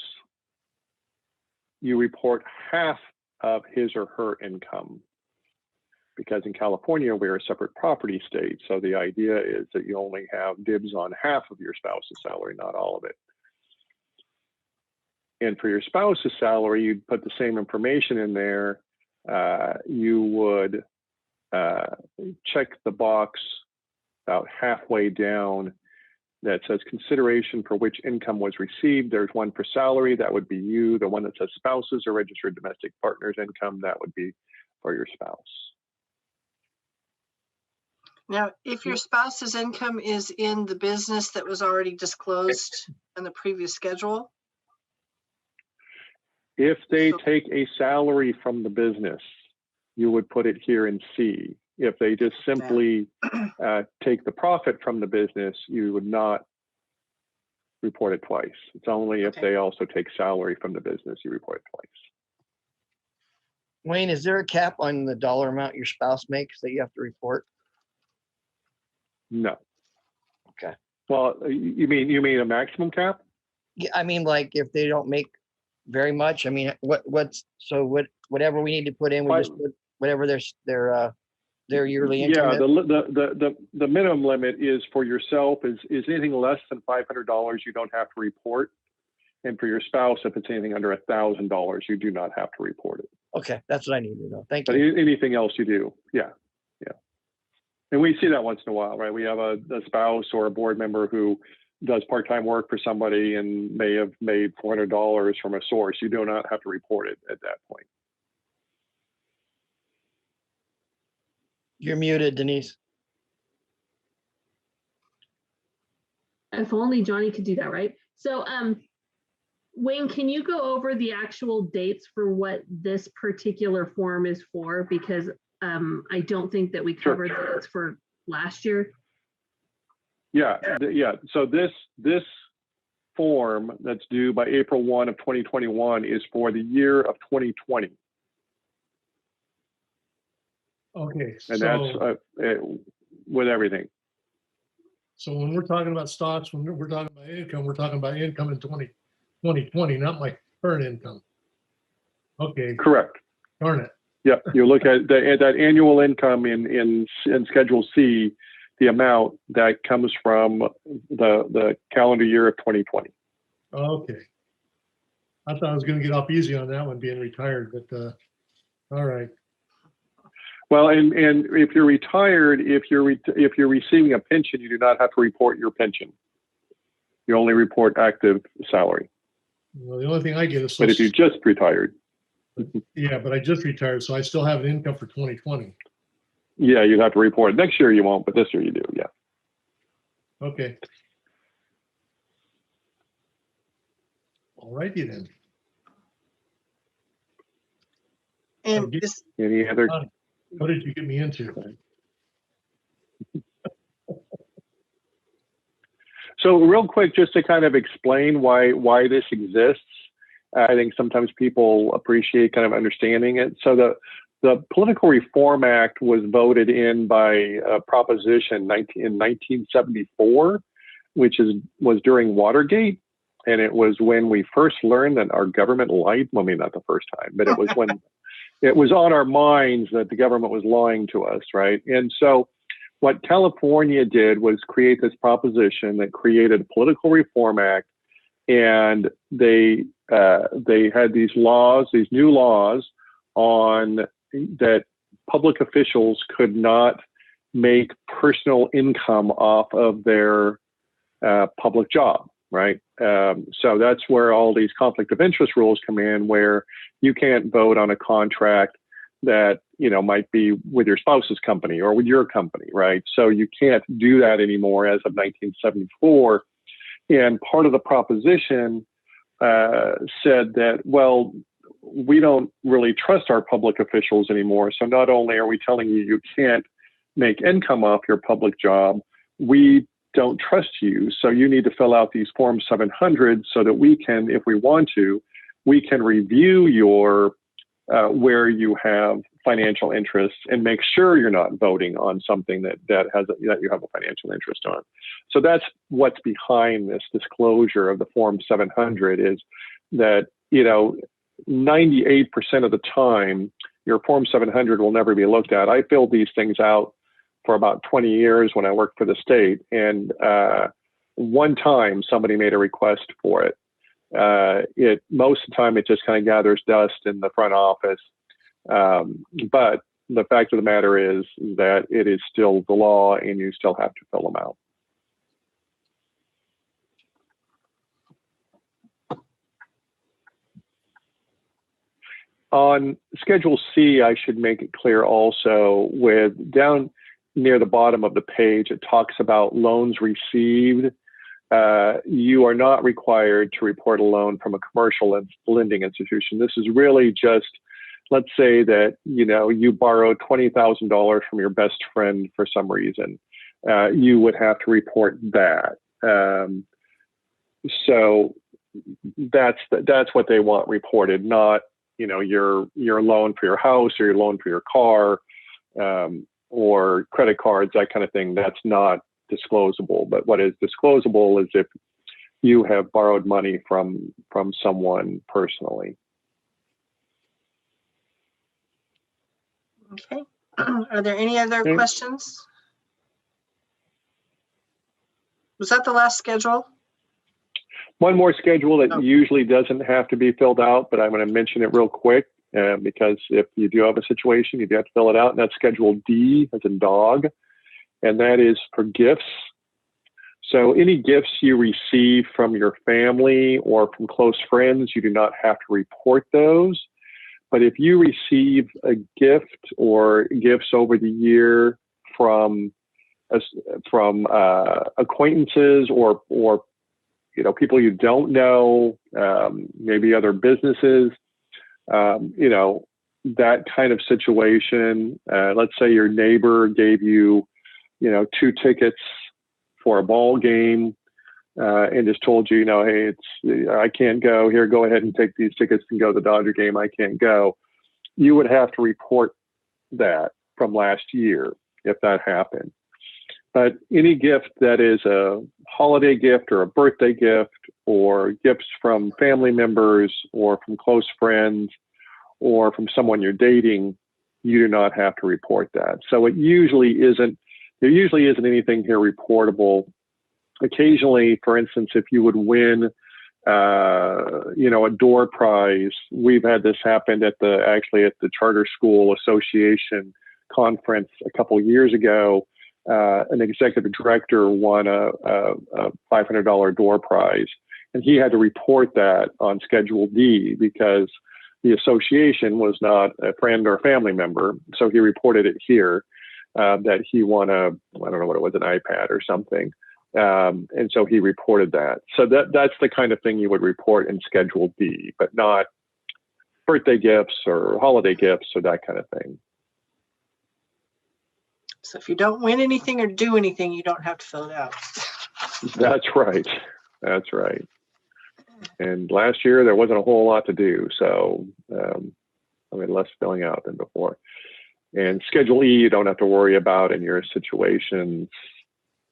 you report half of his or her income. because in California, we're a separate property state. So the idea is that you only have dibs on half of your spouse's salary, not all of it. And for your spouse's salary, you'd put the same information in there. You would check the box about halfway down that says consideration for which income was received. There's one for salary, that would be you. The one that says spouses or registered domestic partners income, that would be for your spouse. Now, if your spouse's income is in the business that was already disclosed in the previous schedule? If they take a salary from the business, you would put it here in C. If they just simply take the profit from the business, you would not report it twice. It's only if they also take salary from the business, you report it twice. Wayne, is there a cap on the dollar amount your spouse makes that you have to report? No. Okay. Well, you mean a maximum cap? Yeah, I mean, like if they don't make very much, I mean, whatever we need to put in, we just put whatever their yearly income. Yeah, the minimum limit is for yourself is anything less than $500 you don't have to report, and for your spouse, if it's anything under $1,000, you do not have to report it. Okay, that's what I need to know. Thank But you. anything else you do, yeah. And we see that once in a while, right? We have a spouse or a board member who does part-time work for somebody and may have made $400 from a source. You do not have to report it at that point. You're muted, Denise. If only Johnny could do that, right? So, Wayne, can you go over the actual dates for what this particular form is for? Because I don't think that we covered those for last year. Yeah. So this form that's due by April 1 of 2021 is for the year of 2020. Okay. And So, that's with everything. so when we're talking about stocks, when we're talking about income, we're talking about income in 2020, not my current income. Okay. Correct. Darn it. Yep. You look at that annual income in Schedule C, the amount that comes from the calendar year of 2020. Okay. I thought I was going to get off easy on that one being retired, but all right. Well, and if you're retired, if you're receiving a pension, you do not have to report your pension. You only report active salary. Well, the only thing I get is But if you just retired. Yeah, but I just retired, so I still have an income for 2020. Yeah, you'd have to report it. Next year you won't, but this year you do, yeah. Okay. All righty then. And Any other? What did you get me into? So real quick, just to kind of explain why this exists, I think sometimes people appreciate kind of understanding it. So the Political Reform Act was voted in by a proposition in 1974, which was during Watergate. And it was when we first learned that our government lied. Well, I mean, not the first time, but it was when it was on our minds that the government was lying to us, right? And so what California did was create this proposition that created a Political Reform Act, and they had these laws, these new laws on that public officials could not make personal income off of their public job, right? So that's where all these conflict of interest rules come in, where you can't vote on a contract that, you know, might be with your spouse's company or with your company, right? So you can't do that anymore as of 1974. And part of the proposition said that, well, we don't really trust our public officials anymore. So not only are we telling you you can't make income off your public job, we don't trust you. So you need to fill out these Form 700 so that we can, if we want to, we can review your where you have financial interests and make sure you're not voting on something that you have a financial interest on. So that's what's behind this disclosure of the Form 700, is that, you know, 98% of the time, your Form 700 will never be looked at. I filled these things out for about 20 years when I worked for the state. And one time somebody made a request for it. Most of the time it just kind of gathers dust in the front office. But the fact of the matter is that it is still the law and you still have to fill them out. On Schedule C, I should make it clear also, with down near the bottom of the page, it talks about loans received. You are not required to report a loan from a commercial lending institution. This is really just, let's say that, you know, you borrowed $20,000 from your best friend for some reason. You would have to report that. So that's what they want reported, not, you know, your loan for your house or your loan for your car, or credit cards, that kind of thing. That's not disclosable. But what is disclosable is if you have borrowed money from someone personally. Okay. Are there any other Okay. questions? Was that the last schedule? One more schedule that Oh. usually doesn't have to be filled out, but I'm going to mention it real quick because if you do have a situation, you do have to fill it out. And that's Schedule D, as in dog, and that is for gifts. So any gifts you receive from your family or from close friends, you do not have to report those. But if you receive a gift or gifts over the year from acquaintances or you know, people you don't know, maybe other businesses, you know, that kind of situation. Let's say your neighbor gave you, you know, 2 tickets for a ball game and just told you, you know, hey, I can't go. Here, go ahead and take these tickets and go to the Dodger game. I can't go. You would have to report that from last year if that happened. But any gift that is a holiday gift or a birthday gift or gifts from family members or from close friends or from someone you're dating, you do not have to report that. So there usually isn't anything here reportable. Occasionally, for instance, if you would win, you know, a door prize, we've had this happen at the Charter School Association conference a couple years ago. An executive director won a $500 door prize, and he had to report that on Schedule D because the association was not a friend or family member. So he reported it here that he won I don't know what it was, an iPad or something. And so he reported that. So that's the kind of thing you would report in Schedule D, but not birthday gifts or holiday gifts or that kind of thing. So if you don't win anything or do anything, you don't have to fill it out. That's right. That's right. And last year there wasn't a whole lot to do, so I mean, less filling out than before. And Schedule E, you don't have to worry about in your situations.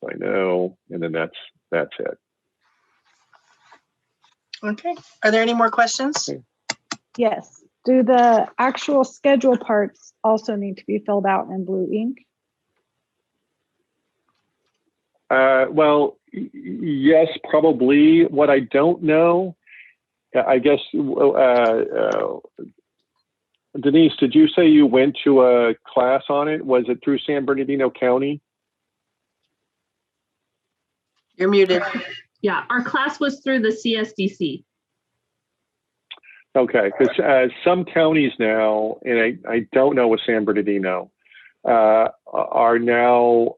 I know, and then that's it. Okay. Are there any more questions? Okay. Yes. Do the actual schedule parts also need to be filled out in blue ink? Well, yes, probably. What I don't know, I guess, Denise, did you say you went to a class on it? Was it through San Bernardino County? You're muted. Yeah, our class was through the CSDC. Okay, because some counties now, and I don't know with San Bernardino, are now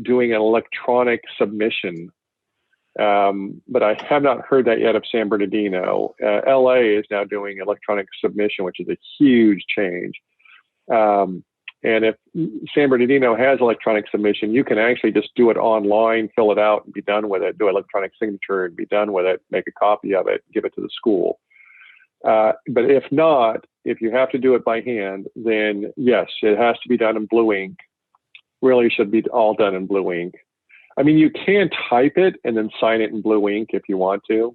doing an electronic submission. But I have not heard that yet of San Bernardino. LA is now doing electronic submission, which is a huge change. And if San Bernardino has electronic submission, you can actually just do it online, fill it out and be done with it, do electronic signature and be done with it, make a copy of it, give it to the school. But if not, if you have to do it by hand, then yes, it has to be done in blue ink. Really should be all done in blue ink. I mean, you can type it and then sign it in blue ink if you want to.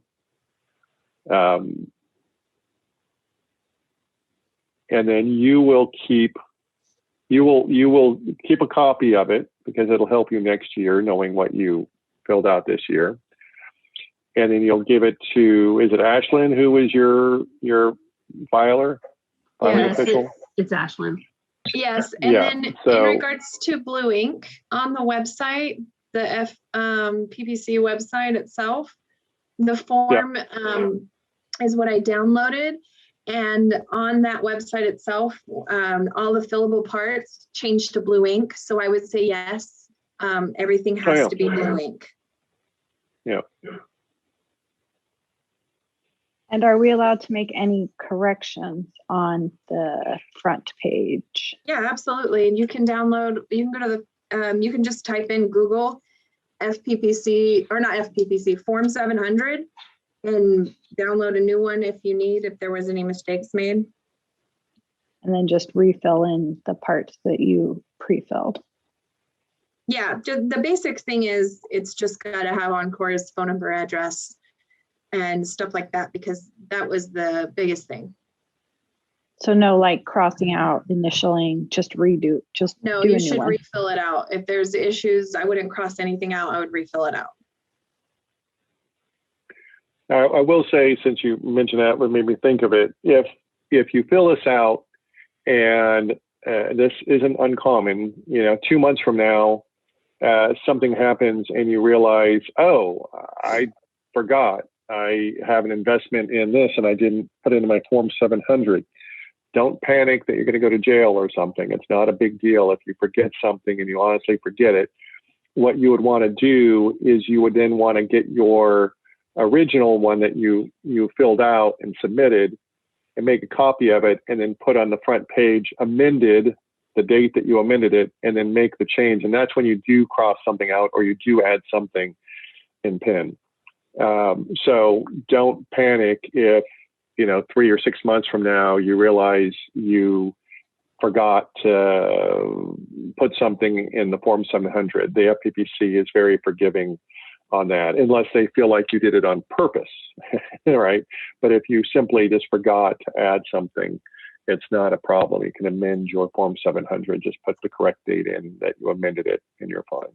and then you will keep a copy of it because it'll help you next year knowing what you filled out this year. And then you'll give it to, is it Ashlyn who is your filer? Filing Yes, official? it's Ashlyn. Yes, and Yeah, then so- in regards to Blue Ink on the website, the PPC website itself, the form is what I downloaded. And on that website itself, all the fillable parts changed to Blue Ink. So I would say yes, everything has yeah. to be Blue Ink. Yeah. And are we allowed to make any corrections on the front page? Yeah, absolutely. And you can download, you can go to the, you can just type in Google FPPC, or not FPPC, Form 700 and download a new one if you need, if there was any mistakes made. And then just refill in the parts that you pre-filled. Yeah, the basic thing is it's just got to have Encore's phone number, address, and stuff like that, because that was the biggest thing. So no like crossing out, initialing, just redo, just No, do you a new should one. refill it out. If there's issues, I wouldn't cross anything out. I would refill it out. I will say, since you mentioned that, what made me think of it, if you fill this out and this isn't uncommon, 2 months from now, something happens and you realize, oh, I forgot I have an investment in this and I didn't put it into my Form 700. Don't panic that you're going to go to jail or something. It's not a big deal if you forget something and you honestly forget it. What you would want to do is you would then want to get your original one that you filled out and submitted and make a copy of it and then put on the front page amended, the date that you amended it, and then make the change. And that's when you do cross something out or you do add something in PIN. So don't panic if 3 or 6 months from now you realize you forgot to put something in the Form 700. The FPPC is very forgiving on that, unless they feel like you did it on purpose, right? But if you simply just forgot to add something, it's not a problem. You can amend your Form 700, just put the correct date in that you amended it, and you're fine.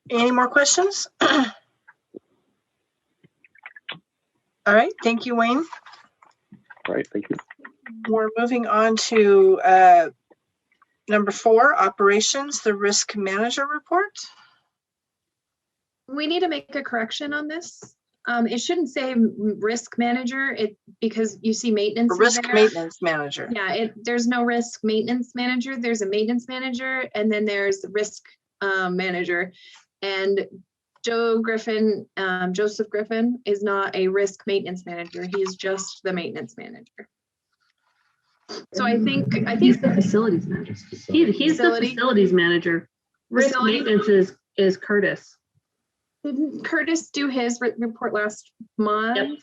Any more questions? All right, thank you, Wayne. All right, thank you. We're moving on to number 4, operations, the risk manager report. We need to make a correction on this. It shouldn't say risk manager, because you see maintenance. Risk there. maintenance manager. Yeah, there's no risk maintenance manager. There's a maintenance manager, and then there's risk manager. And Joseph Griffin is not a risk maintenance manager. He is just the maintenance manager. So I think He's the facilities manager. He's the facilities manager. Risk maintenance is Curtis. Didn't Curtis do his report last month?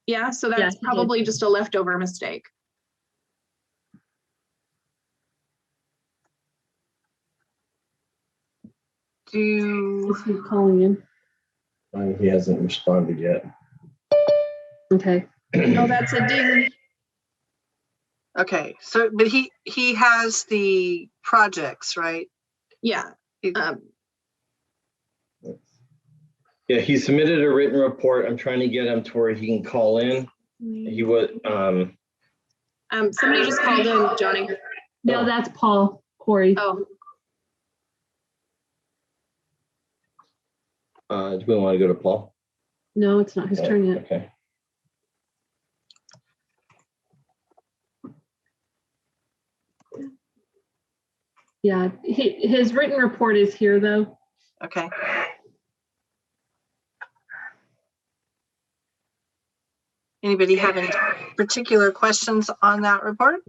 Yep. So that's probably just a leftover mistake. Is he calling in? He hasn't responded yet. Okay. Oh, that's a ding. Okay, so but he has the projects, right? Yeah. Yeah, he submitted a written report. I'm trying to get him to where he can call in. He would. Somebody just called in, Johnny. No, that's Paul Corey. Oh. Do we want to go to Paul? No, it's not his turn yet. Okay. Yeah, his written report is here though. Okay. Anybody have any particular questions on that report?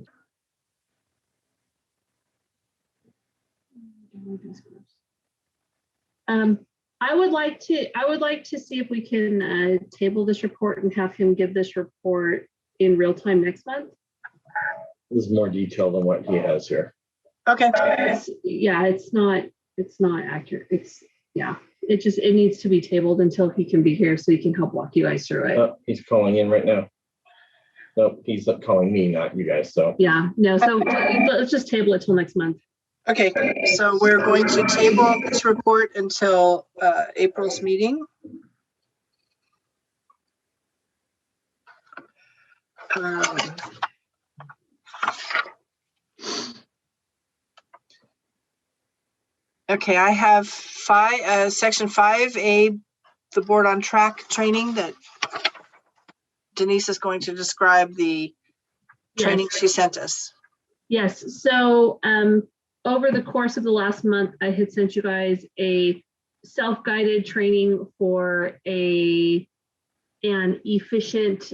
I would like to see if we can table this report and have him give this report in real time next month. There's more detail than what he has here. Okay. It's not accurate. it needs to be tabled until he can be here so he can help walk you guys through it. He's calling in right now. Nope, he's calling me, not you guys. So Yeah, no, so let's just table it till next month. Okay, so we're going to table this report until April's meeting. Okay, I have section 5A, the board on track training that Denise is going to describe the training she sent us. Yes, so over the course of the last month, I had sent you guys a self-guided training for an efficient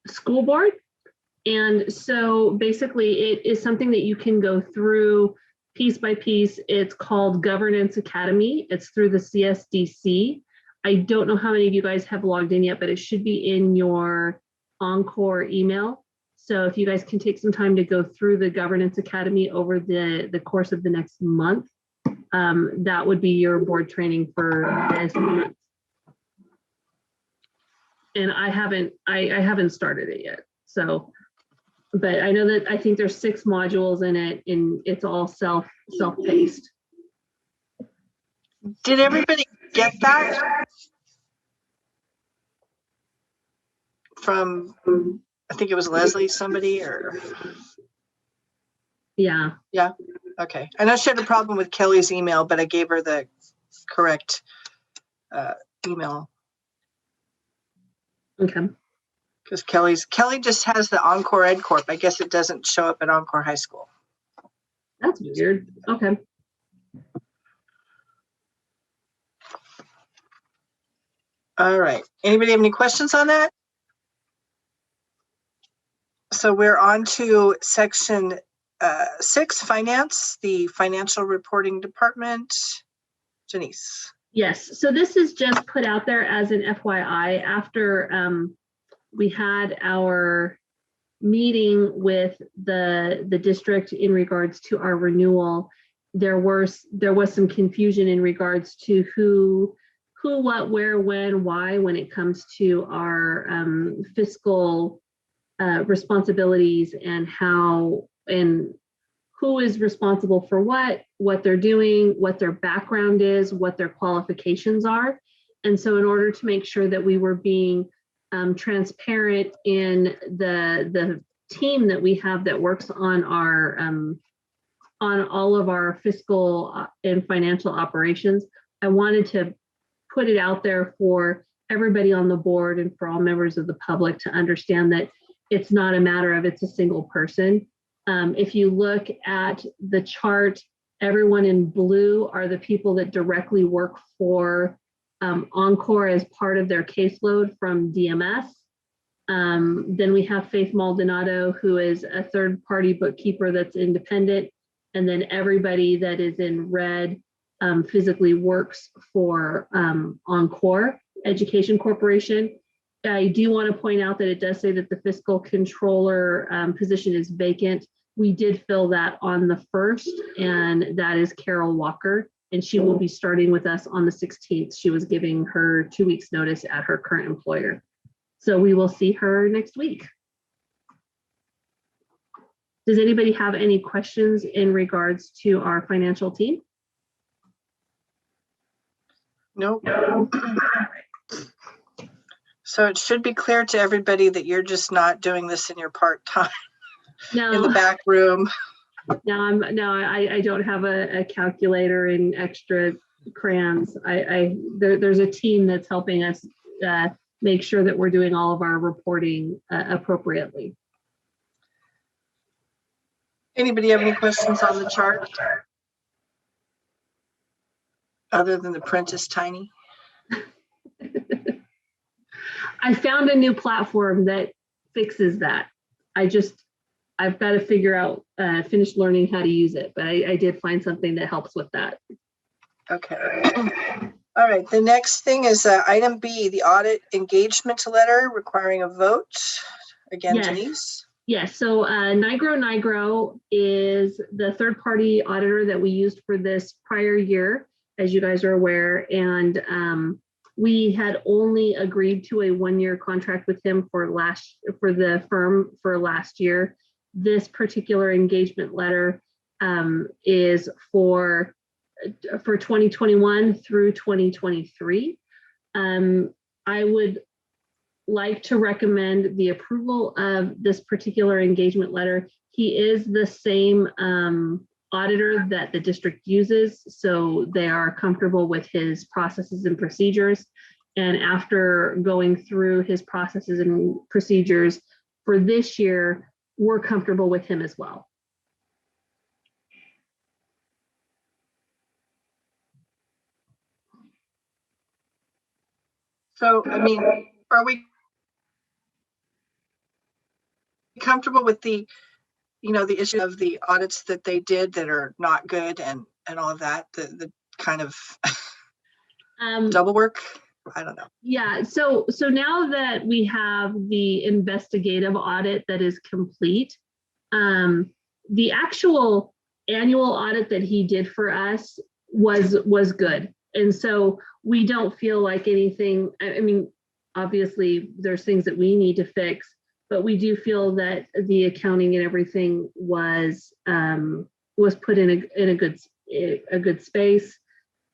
school board. And so basically it is something that you can go through piece by piece. It's called Governance Academy. It's through the CSDC. I don't know how many of you guys have logged in yet, but it should be in your Encore email. So if you guys can take some time to go through the Governance Academy over the course of the next month, that would be your board training for this month. And I haven't started it yet. So, but I know that I think there's 6 modules in it, and it's all self-paced. Did everybody get that? From, I think it was Leslie, somebody, or? Yeah. Yeah, okay. I know she had a problem with Kelly's email, but I gave her the correct email. Okay. Because Kelly just has the Encore Ed Corp. I guess it doesn't show up at Encore High School. That's weird. Okay. All right. Anybody have any questions on that? So we're on to section 6, finance, the financial reporting department. Janice. Yes. So this is just put out there as an FYI after we had our meeting with the district in regards to our renewal. There was some confusion in regards to who, what, where, when, why, when it comes to our fiscal responsibilities and how and who is responsible for what they're doing, what their background is, what their qualifications are. And so in order to make sure that we were being transparent in the team that we have that works on our on all of our fiscal and financial operations, I wanted to put it out there for everybody on the board and for all members of the public to understand that it's not a matter of it's a single person. If you look at the chart, everyone in blue are the people that directly work for Encore as part of their caseload from DMS. Then we have Faith Maldonado, who is a third-party bookkeeper that's independent. And then everybody that is in red physically works for Encore Education Corporation. I do want to point out that it does say that the fiscal controller position is vacant. We did fill that on the 1st, and that is Carol Walker, and she will be starting with us on the 16th. She was giving her 2 weeks notice at her current employer. So we will see her next week. Does anybody have any questions in regards to our financial team? Nope. So it should be clear to everybody that you're just not doing this in your part-time in the back room. No, I don't have a calculator and extra crayons. There's a team that's helping us make sure that we're doing all of our reporting appropriately. Anybody have any questions on the chart? Other than the print is tiny? I found a new platform that fixes that. I've got to figure out, finish learning how to use it, but I did find something that helps with that. Okay. All right. The next thing is item B, the audit engagement letter requiring a vote. Again, Yes. Denise. Yes. So Nigro is the third-party auditor that we used for this prior year. as you guys are aware. And we had only agreed to a 1-year contract with him for the firm for last year. This particular engagement letter is for 2021 through 2023. I would like to recommend the approval of this particular engagement letter. He is the same auditor that the district uses, so they are comfortable with his processes and procedures. And after going through his processes and procedures for this year, we're comfortable with him as well. So, I mean, are we comfortable with the, the issue of the audits that they did that are not good and all of that, the kind of double work? I don't know. Yeah, so now that we have the investigative audit that is complete, the actual annual audit that he did for us was good. And so we don't feel like anything, I mean, obviously there's things that we need to fix, but we do feel that the accounting and everything was put in a good space.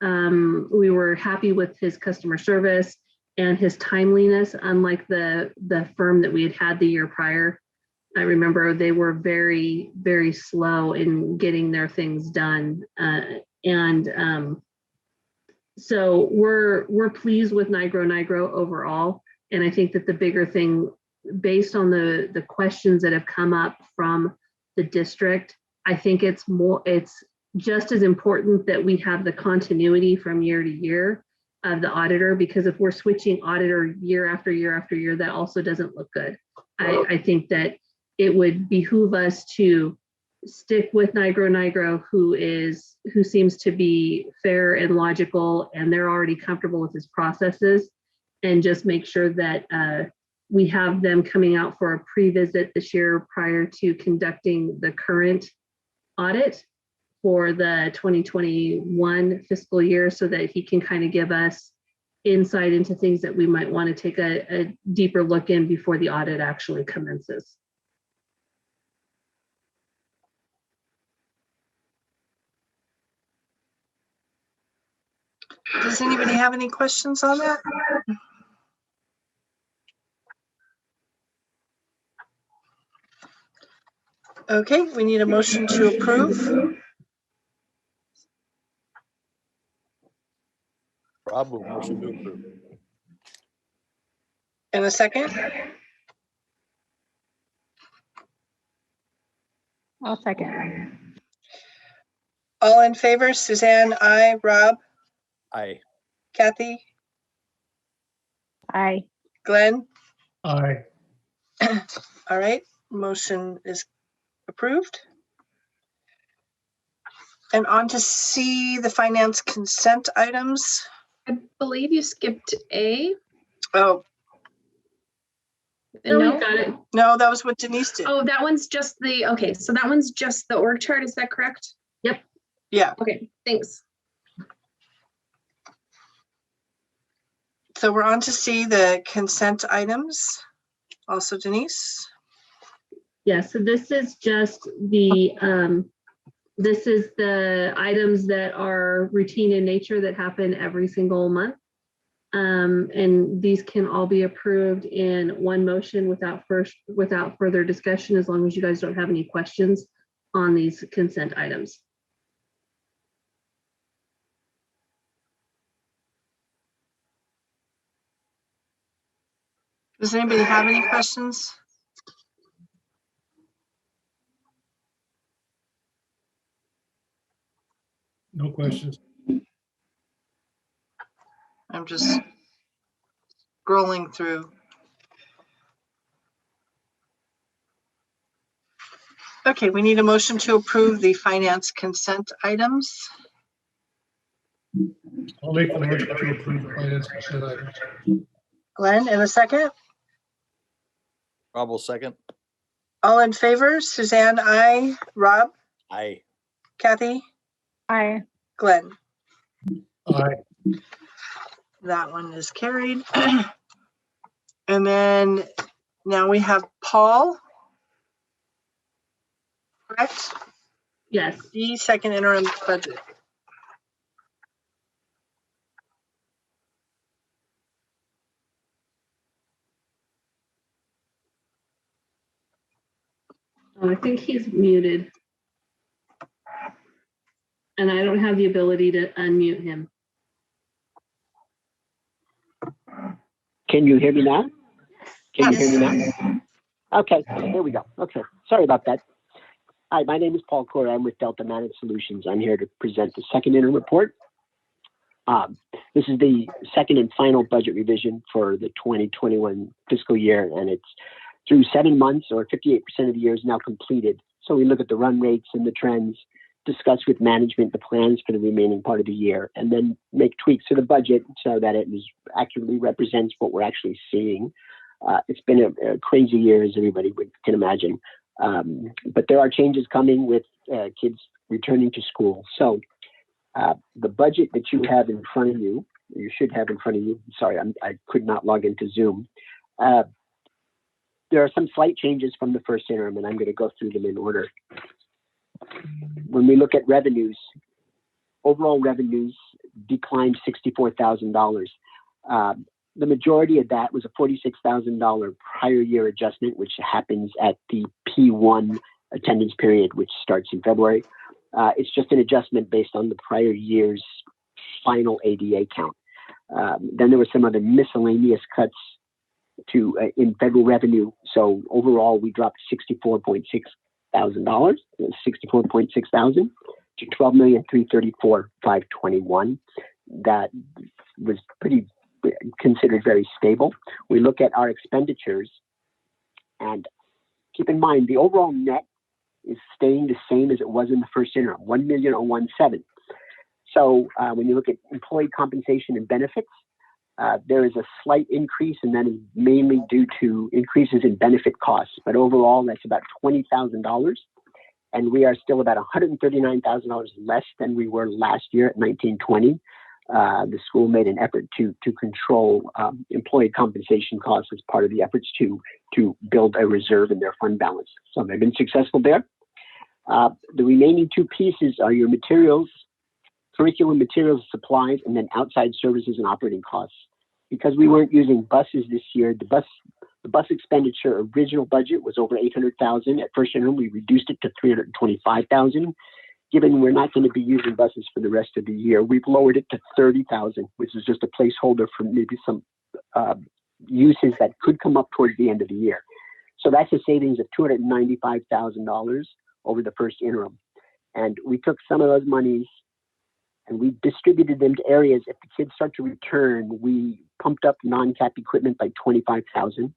We were happy with his customer service and his timeliness, unlike the firm that we had the year prior. I remember they were very, very slow in getting their things done. So we're pleased with Nigro overall. And I think that the bigger thing, based on the questions that have come up from the district, I think it's just as important that we have the continuity from year to year of the auditor, because if we're switching auditor year after year after year, that also doesn't look good. I think that it would behoove us to stick with Nigro, who seems to be fair and logical, and they're already comfortable with his processes, and just make sure that we have them coming out for a pre-visit this year prior to conducting the current audit for the 2021 fiscal year, so that he can kind of give us insight into things that we might want to take a deeper look in before the audit actually commences. Does anybody have any questions on that? Okay, we need a motion to approve. Rob, motion to approve. And a second? I'll second. All in favor, Suzanne, aye. Rob, Aye. Kathy, Aye. Glenn? Aye. All right, motion is approved. And on to C, the finance consent items. I believe you skipped A. Oh, No, No? we've got it. no, that was what Denise did. Oh, that one's just okay, so that one's just the org chart, is that correct? Yep. Yeah, Okay, thanks. so we're on to C, the consent items. Also Denise. Yeah, so this is just this is the items that are routine in nature that happen every single month. And these can all be approved in one motion without further discussion, as long as you guys don't have any questions on these consent items. Does anybody have any questions? No questions. I'm just scrolling through. Okay, we need a motion to approve the finance consent items. I'll make the motion to approve the finance consent items. Glenn, in a second. Rob will second. All in favor, Suzanne, aye. Rob, Aye. Kathy, Aye. Glenn. Aye. That one is carried. And then now we have Paul. Correct? Yes. The second interim budget. Oh, I think he's muted. And I don't have the ability to unmute him. Can you hear me now? Can you hear me now? Okay, there we go. Okay, sorry about that. Hi, my name is Paul Corp. I'm with Delta Managed Solutions. I'm here to present the second interim report. This is the second and final budget revision for the 2021 fiscal year, and it's through 7 months, or 58% of the year is now completed. So we look at the run rates and the trends, discuss with management the plans for the remaining part of the year, and then make tweaks to the budget so that it accurately represents what we're actually seeing. It's been a crazy year, as everybody can imagine. But there are changes coming with kids returning to school. So the budget that you have in front of you, you should have in front of you, sorry, I could not log into Zoom. There are some slight changes from the first interim, and I'm going to go through them in order. When we look at revenues, overall revenues declined $64,000. The majority of that was a $46,000 prior year adjustment, which happens at the P1 attendance period, which starts in February. It's just an adjustment based on the prior year's final ADA count. Then there were some other miscellaneous cuts in federal revenue. So overall, we dropped $64,600 to $12,334,521. That was pretty considered very stable. We look at our expenditures, and keep in mind the overall net is staying the same as it was in the first interim, $1,017,000. So when you look at employee compensation and benefits, there is a slight increase, and that is mainly due to increases in benefit costs. But overall, that's about $20,000, and we are still about $139,000 less than we were last year at 1920. The school made an effort to control employee compensation costs as part of the efforts to build a reserve in their fund balance. So they've been successful there. The remaining two pieces are your materials, curriculum materials, supplies, and then outside services and operating costs. Because we weren't using buses this year, the bus expenditure original budget was over $800,000. At first interim, we reduced it to $325,000. Given we're not going to be using buses for the rest of the year, we've lowered it to $30,000, which is just a placeholder for maybe some uses that could come up towards the end of the year. So that's a savings of $295,000 over the first interim. And we took some of those monies and we distributed them to areas. If the kids start to return, we pumped up non-cap equipment by $25,000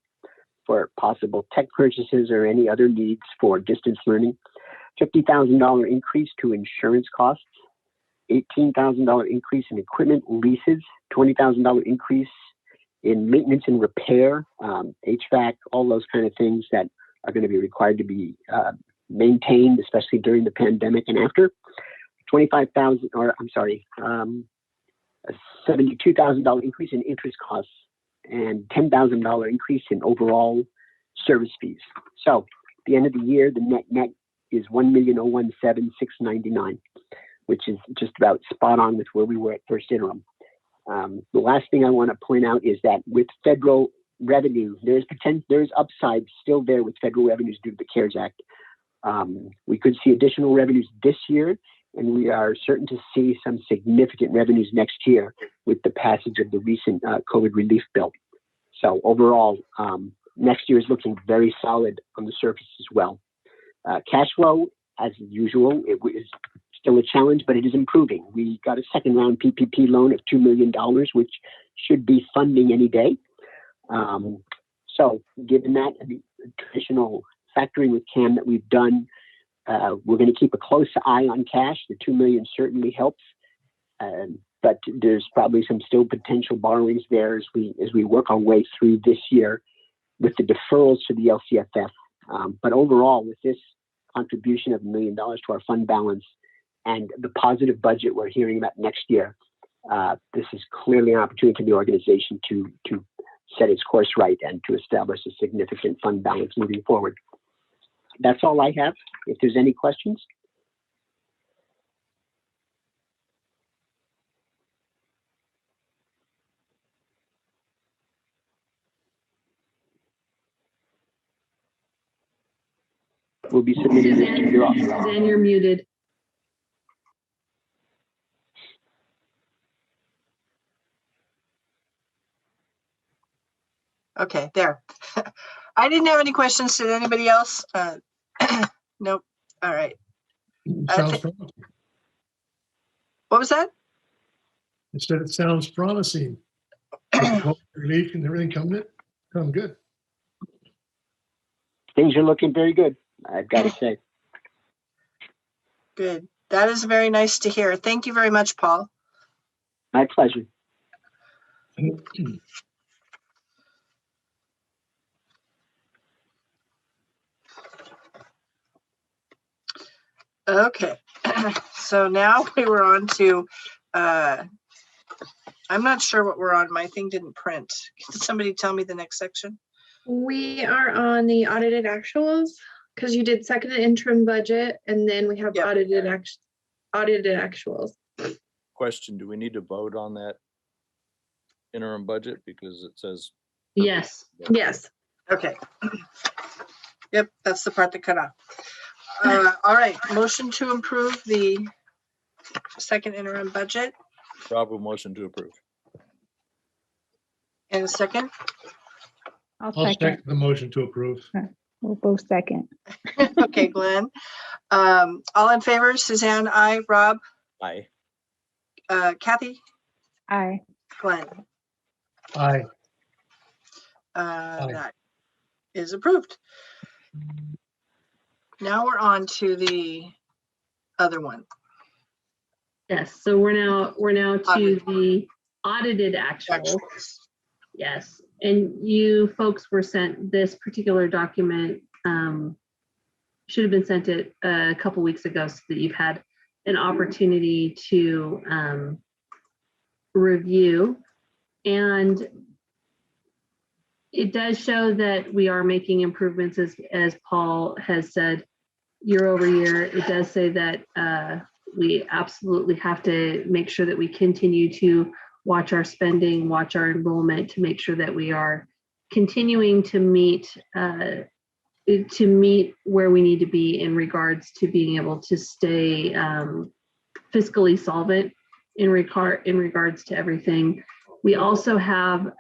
for possible tech purchases or any other needs for distance learning. $50,000 increase to insurance costs, $18,000 increase in equipment leases, $20,000 increase in maintenance and repair, HVAC, all those kind of things that are going to be required to be maintained, especially during the pandemic and after. $72,000 increase in interest costs and $10,000 increase in overall service fees. So at the end of the year, the net is $1,017,699, which is just about spot on with where we were at first interim. The last thing I want to point out is that with federal revenue, there's upside still there with federal revenues due to the CARES Act. We could see additional revenues this year, and we are certain to see some significant revenues next year with the passage of the recent COVID relief bill. So overall, next year is looking very solid on the surface as well. Cash flow, as usual, it is still a challenge, but it is improving. We got a second round PPP loan of $2 million, which should be funding any day. So given that and the traditional factoring with CAM that we've done, we're going to keep a close eye on cash. The $2 million certainly helps, but there's probably some still potential borrowings there as we work our way through this year with the deferrals to the LCFF. But overall, with this contribution of $1 million to our fund balance and the positive budget we're hearing about next year, This is clearly an opportunity for the organization to set its course right and to establish a significant fund balance moving forward. That's all I have. If there's any questions. Will be submitted. Suzanne, you're muted. Okay, there. I didn't have any questions. Did anybody else? Nope. All right. Sounds promising. What was that? It said it sounds promising. Relief and everything come good. Things are looking very good, I've got to say. Good. That is very nice to hear. Thank you very much, Paul. My pleasure. Okay. So now we were on to, I'm not sure what we're on. My thing didn't print. Can somebody tell me the next section? We are on the audited actuals because you did second interim budget, and then we have audited actuals. Question, do we need to vote on that interim budget because it says? Yes. Yes. Okay. Yep, that's the part that cut off. All right, motion to approve the second interim budget. Rob will motion to approve. And a second? I'll I'll second. second the motion to approve. We'll both second. Okay, Glenn. All in favor, Suzanne, aye. Rob? Aye. Kathy? Aye. Glenn? Aye. That is approved. Now we're on to the other one. Yes, so we're now to the audited actuals. Yes, and you folks were sent this particular document, should have been sent it a couple weeks ago so that you've had an opportunity to review. And it does show that we are making improvements as Paul has said year over year. It does say that we absolutely have to make sure that we continue to watch our spending, watch our enrollment to make sure that we are continuing to meet where we need to be in regards to being able to stay fiscally solvent in regards to everything. We also have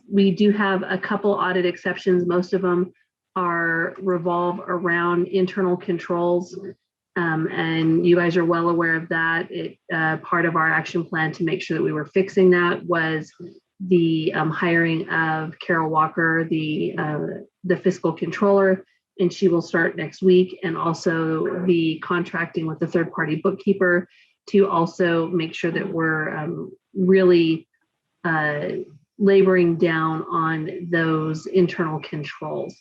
we do have a couple audit exceptions. Most of them revolve around internal controls. And you guys are well aware of that. Part of our action plan to make sure that we were fixing that was the hiring of Carol Walker, the fiscal controller, and she will start next week. And also the contracting with the third-party bookkeeper to also make sure that we're really laboring down on those internal controls.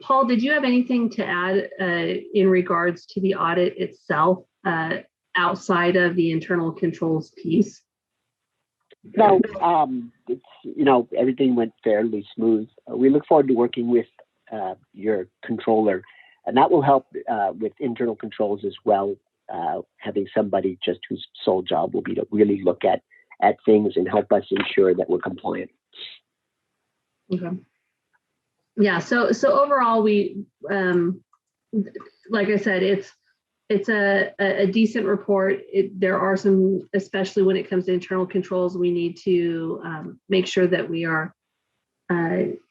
Paul, did you have anything to add in regards to the audit itself outside of the internal controls piece? No, it's, everything went fairly smooth. We look forward to working with your controller, and that will help with internal controls as well. Having somebody just whose sole job will be to really look at things and help us ensure that we're compliant. Okay. Yeah. So overall, we, like I said, it's a decent report. There are some, especially when it comes to internal controls, we need to make sure that we are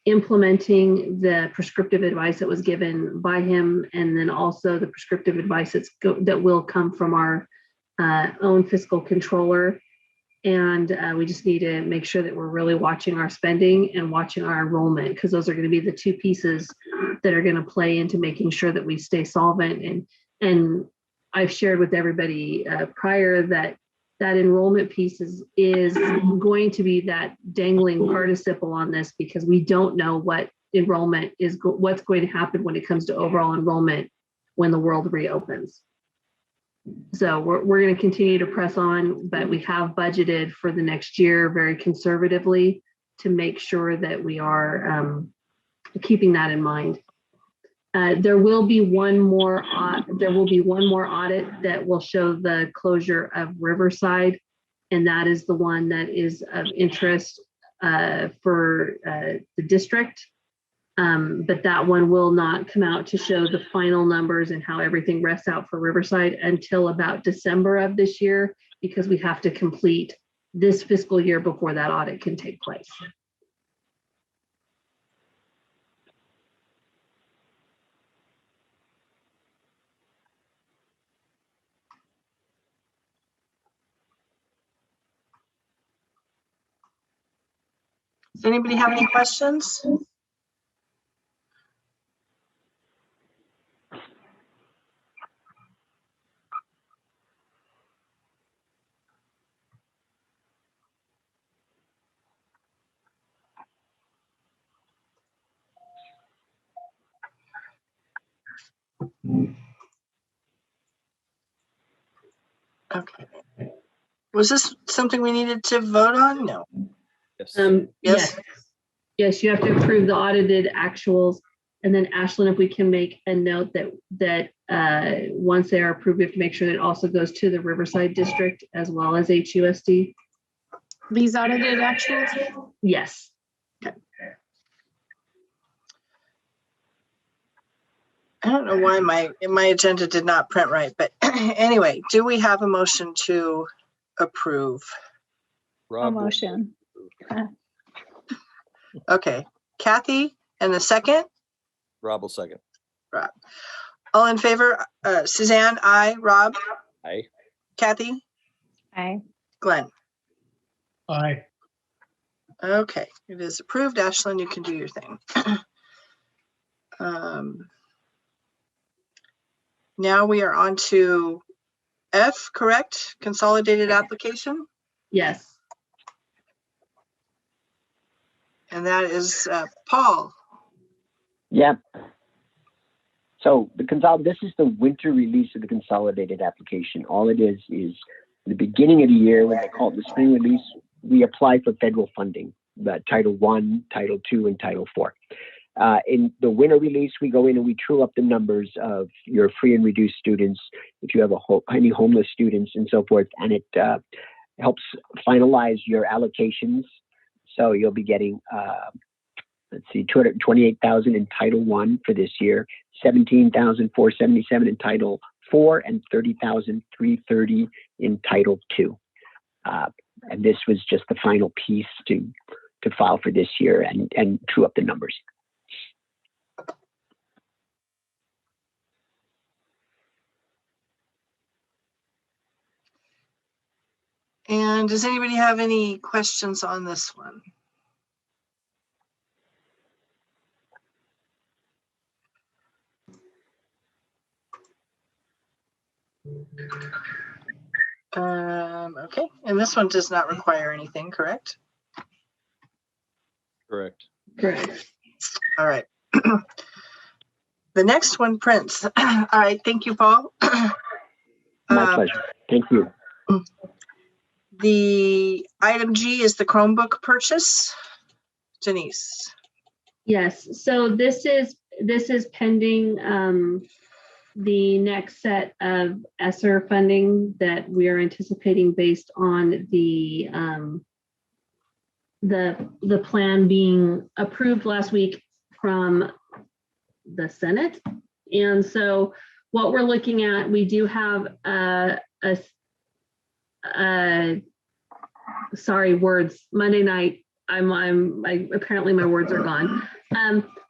implementing the prescriptive advice that was given by him, and then also the prescriptive advice that will come from our own fiscal controller. And we just need to make sure that we're really watching our spending and watching our enrollment, because those are going to be the two pieces that are going to play into making sure that we stay solvent. And I've shared with everybody prior that enrollment piece is going to be that dangling participle on this, because we don't know what enrollment is, what's going to happen when it comes to overall enrollment when the world reopens. So we're going to continue to press on, but we have budgeted for the next year very conservatively to make sure that we are keeping that in mind. There will be one more audit that will show the closure of Riverside, and that is the one that is of interest for the district. But that one will not come out to show the final numbers and how everything rests out for Riverside until about December of this year, because we have to complete this fiscal year before that audit can take place. Does anybody have any questions? Okay. Was this something we needed to vote on? No. Yes. Yes. Yes, you have to approve the audited actuals. And then Ashlyn, if we can make a note that once they are approved, we have to make sure that it also goes to the Riverside District as well as HUSD. These audited actuals? Yes. I don't know why my agenda did not print right, but anyway, do we have a motion to approve? A Rob, motion. Okay, Kathy, and the second? Rob will second. Rob. All in favor? Suzanne, aye. Rob? Aye. Kathy? Aye. Glenn? Aye. Okay, it is approved. Ashlyn, you can do your thing. Now we are on to F, correct? Consolidated application, Yes. and that is Paul. Yeah. So this is the winter release of the consolidated application. All it is the beginning of the year, when they call it the spring release, we apply for federal funding, Title I, Title II, and Title IV. In the winter release, we go in and we true up the numbers of your free and reduced students, if you have any homeless students and so forth, and it helps finalize your allocations. So you'll be getting, let's see, 228,000 in Title I for this year, 17,477 in Title IV, and 30,330 in Title II. And this was just the final piece to file for this year and true up the numbers. And does anybody have any questions on this one? Okay, and this one does not require anything, correct? Correct. Correct. All right. The next one prints. All right, thank you, Paul. My pleasure. Thank you. The item G is the Chromebook purchase. Denise. Yes. So this is pending the next set of ESSER funding that we are anticipating based on the plan being approved last week from the Senate. And so what we're looking at, we do have sorry, words, Monday night, apparently my words are gone.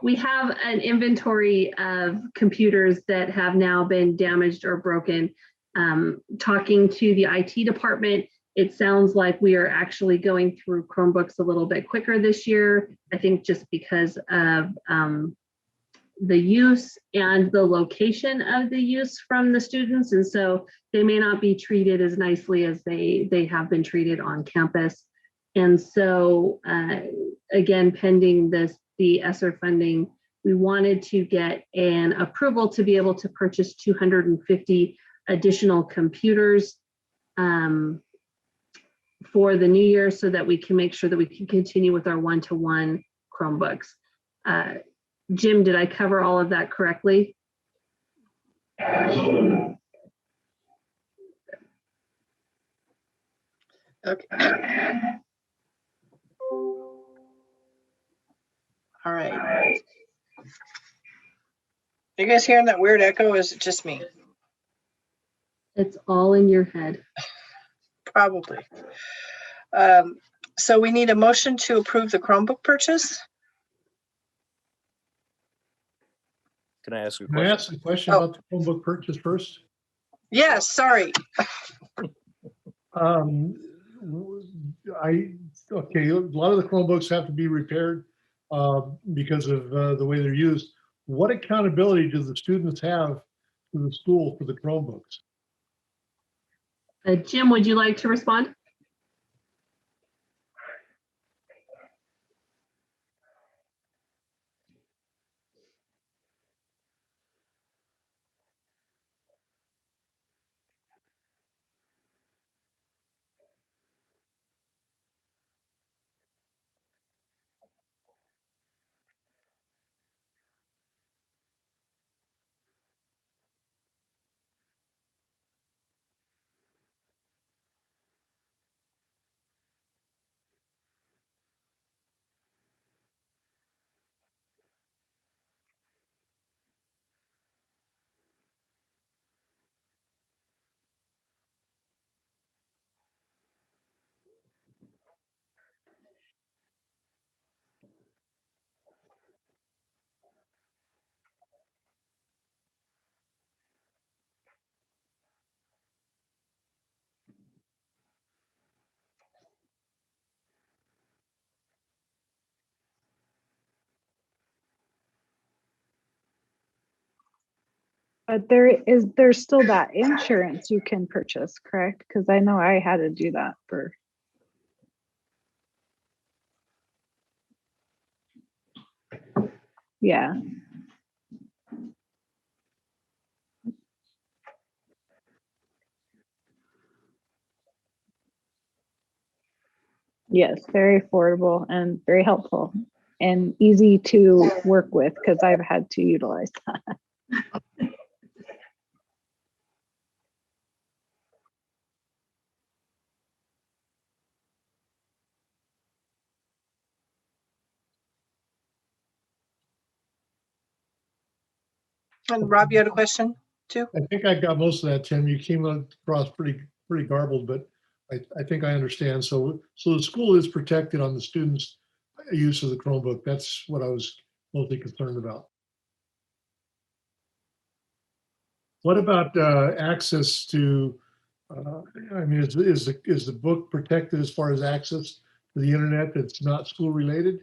We have an inventory of computers that have now been damaged or broken. Talking to the IT department, it sounds like we are actually going through Chromebooks a little bit quicker this year. I think just because of the use and the location of the use from the students. And so they may not be treated as nicely as they have been treated on campus. And so again, pending the ESSER funding, we wanted to get an approval to be able to purchase 250 additional computers for the new year so that we can make sure that we can continue with our one-to-one Chromebooks. Jim, did I cover all of that correctly? Okay. All right. Are you guys hearing that weird echo? Or is it just me? It's all in your head. Probably. So we need a motion to approve the Chromebook purchase. Can I ask a Can I question? ask a question Oh. about the Chromebook purchase first? Yes, sorry. Okay, a lot of the Chromebooks have to be repaired because of the way they're used. What accountability do the students have to the school for the Chromebooks? Jim, would you like to respond? But there's still that insurance you can purchase, correct? Because I know I had to do that for. Yeah. Yes, very affordable and very helpful and easy to work with because I've had to utilize that. And Rob, you had a question too? I think I got most of that, Tim. You came across pretty garbled, but I think I understand. So the school is protected on the students' use of the Chromebook. That's what I was mostly concerned about. What about access to? I mean, is the book protected as far as access to the internet that's not school related?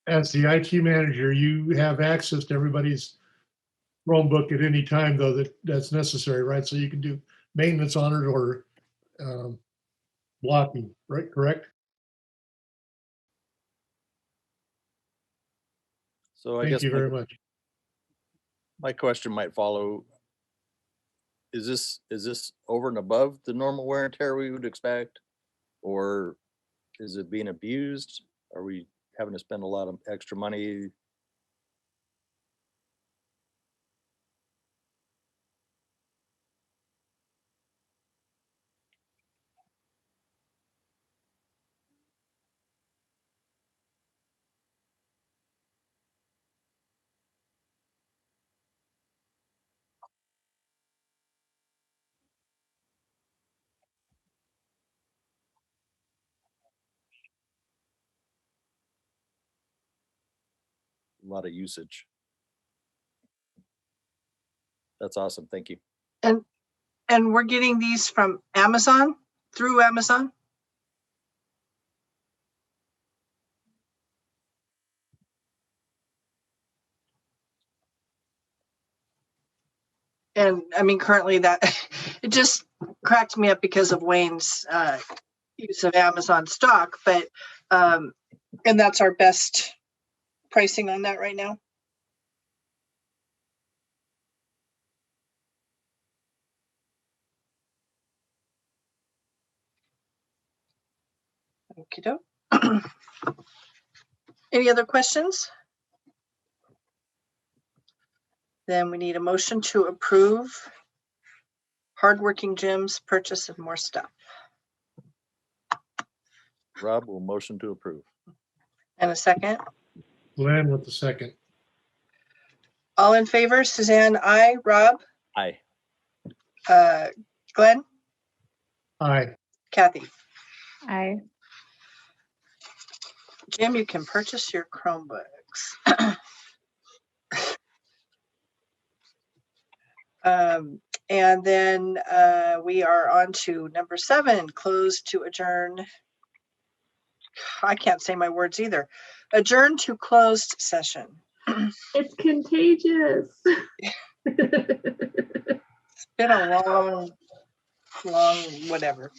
As the IT manager, you have access to everybody's Chromebook at any time, though, that's necessary, right? So you can do maintenance on it or blocking, right? Correct? So I Thank guess you very much. my question might follow. Is this over and above the normal wear and tear we would expect? Or is it being abused? Are we having to spend a lot of extra money? lot of usage. That's awesome. Thank you. And we're getting these from Amazon, through Amazon? And I mean, currently that, it just cracked me up because of Wayne's use of Amazon stock, but, and that's our best pricing on that right now. Okey doke. Any other questions? Then we need a motion to approve Hardworking Jim's purchase of more stuff. Rob will motion to approve. And a second. Glenn with the second. All in favor, Suzanne, aye. Rob, Aye. Glenn, Aye. Kathy. I Jim, you can purchase your Chromebooks. And then we are on to number 7, close to adjourn. I can't say my words either. Adjourn to closed session. It's contagious. It's been a long whatever.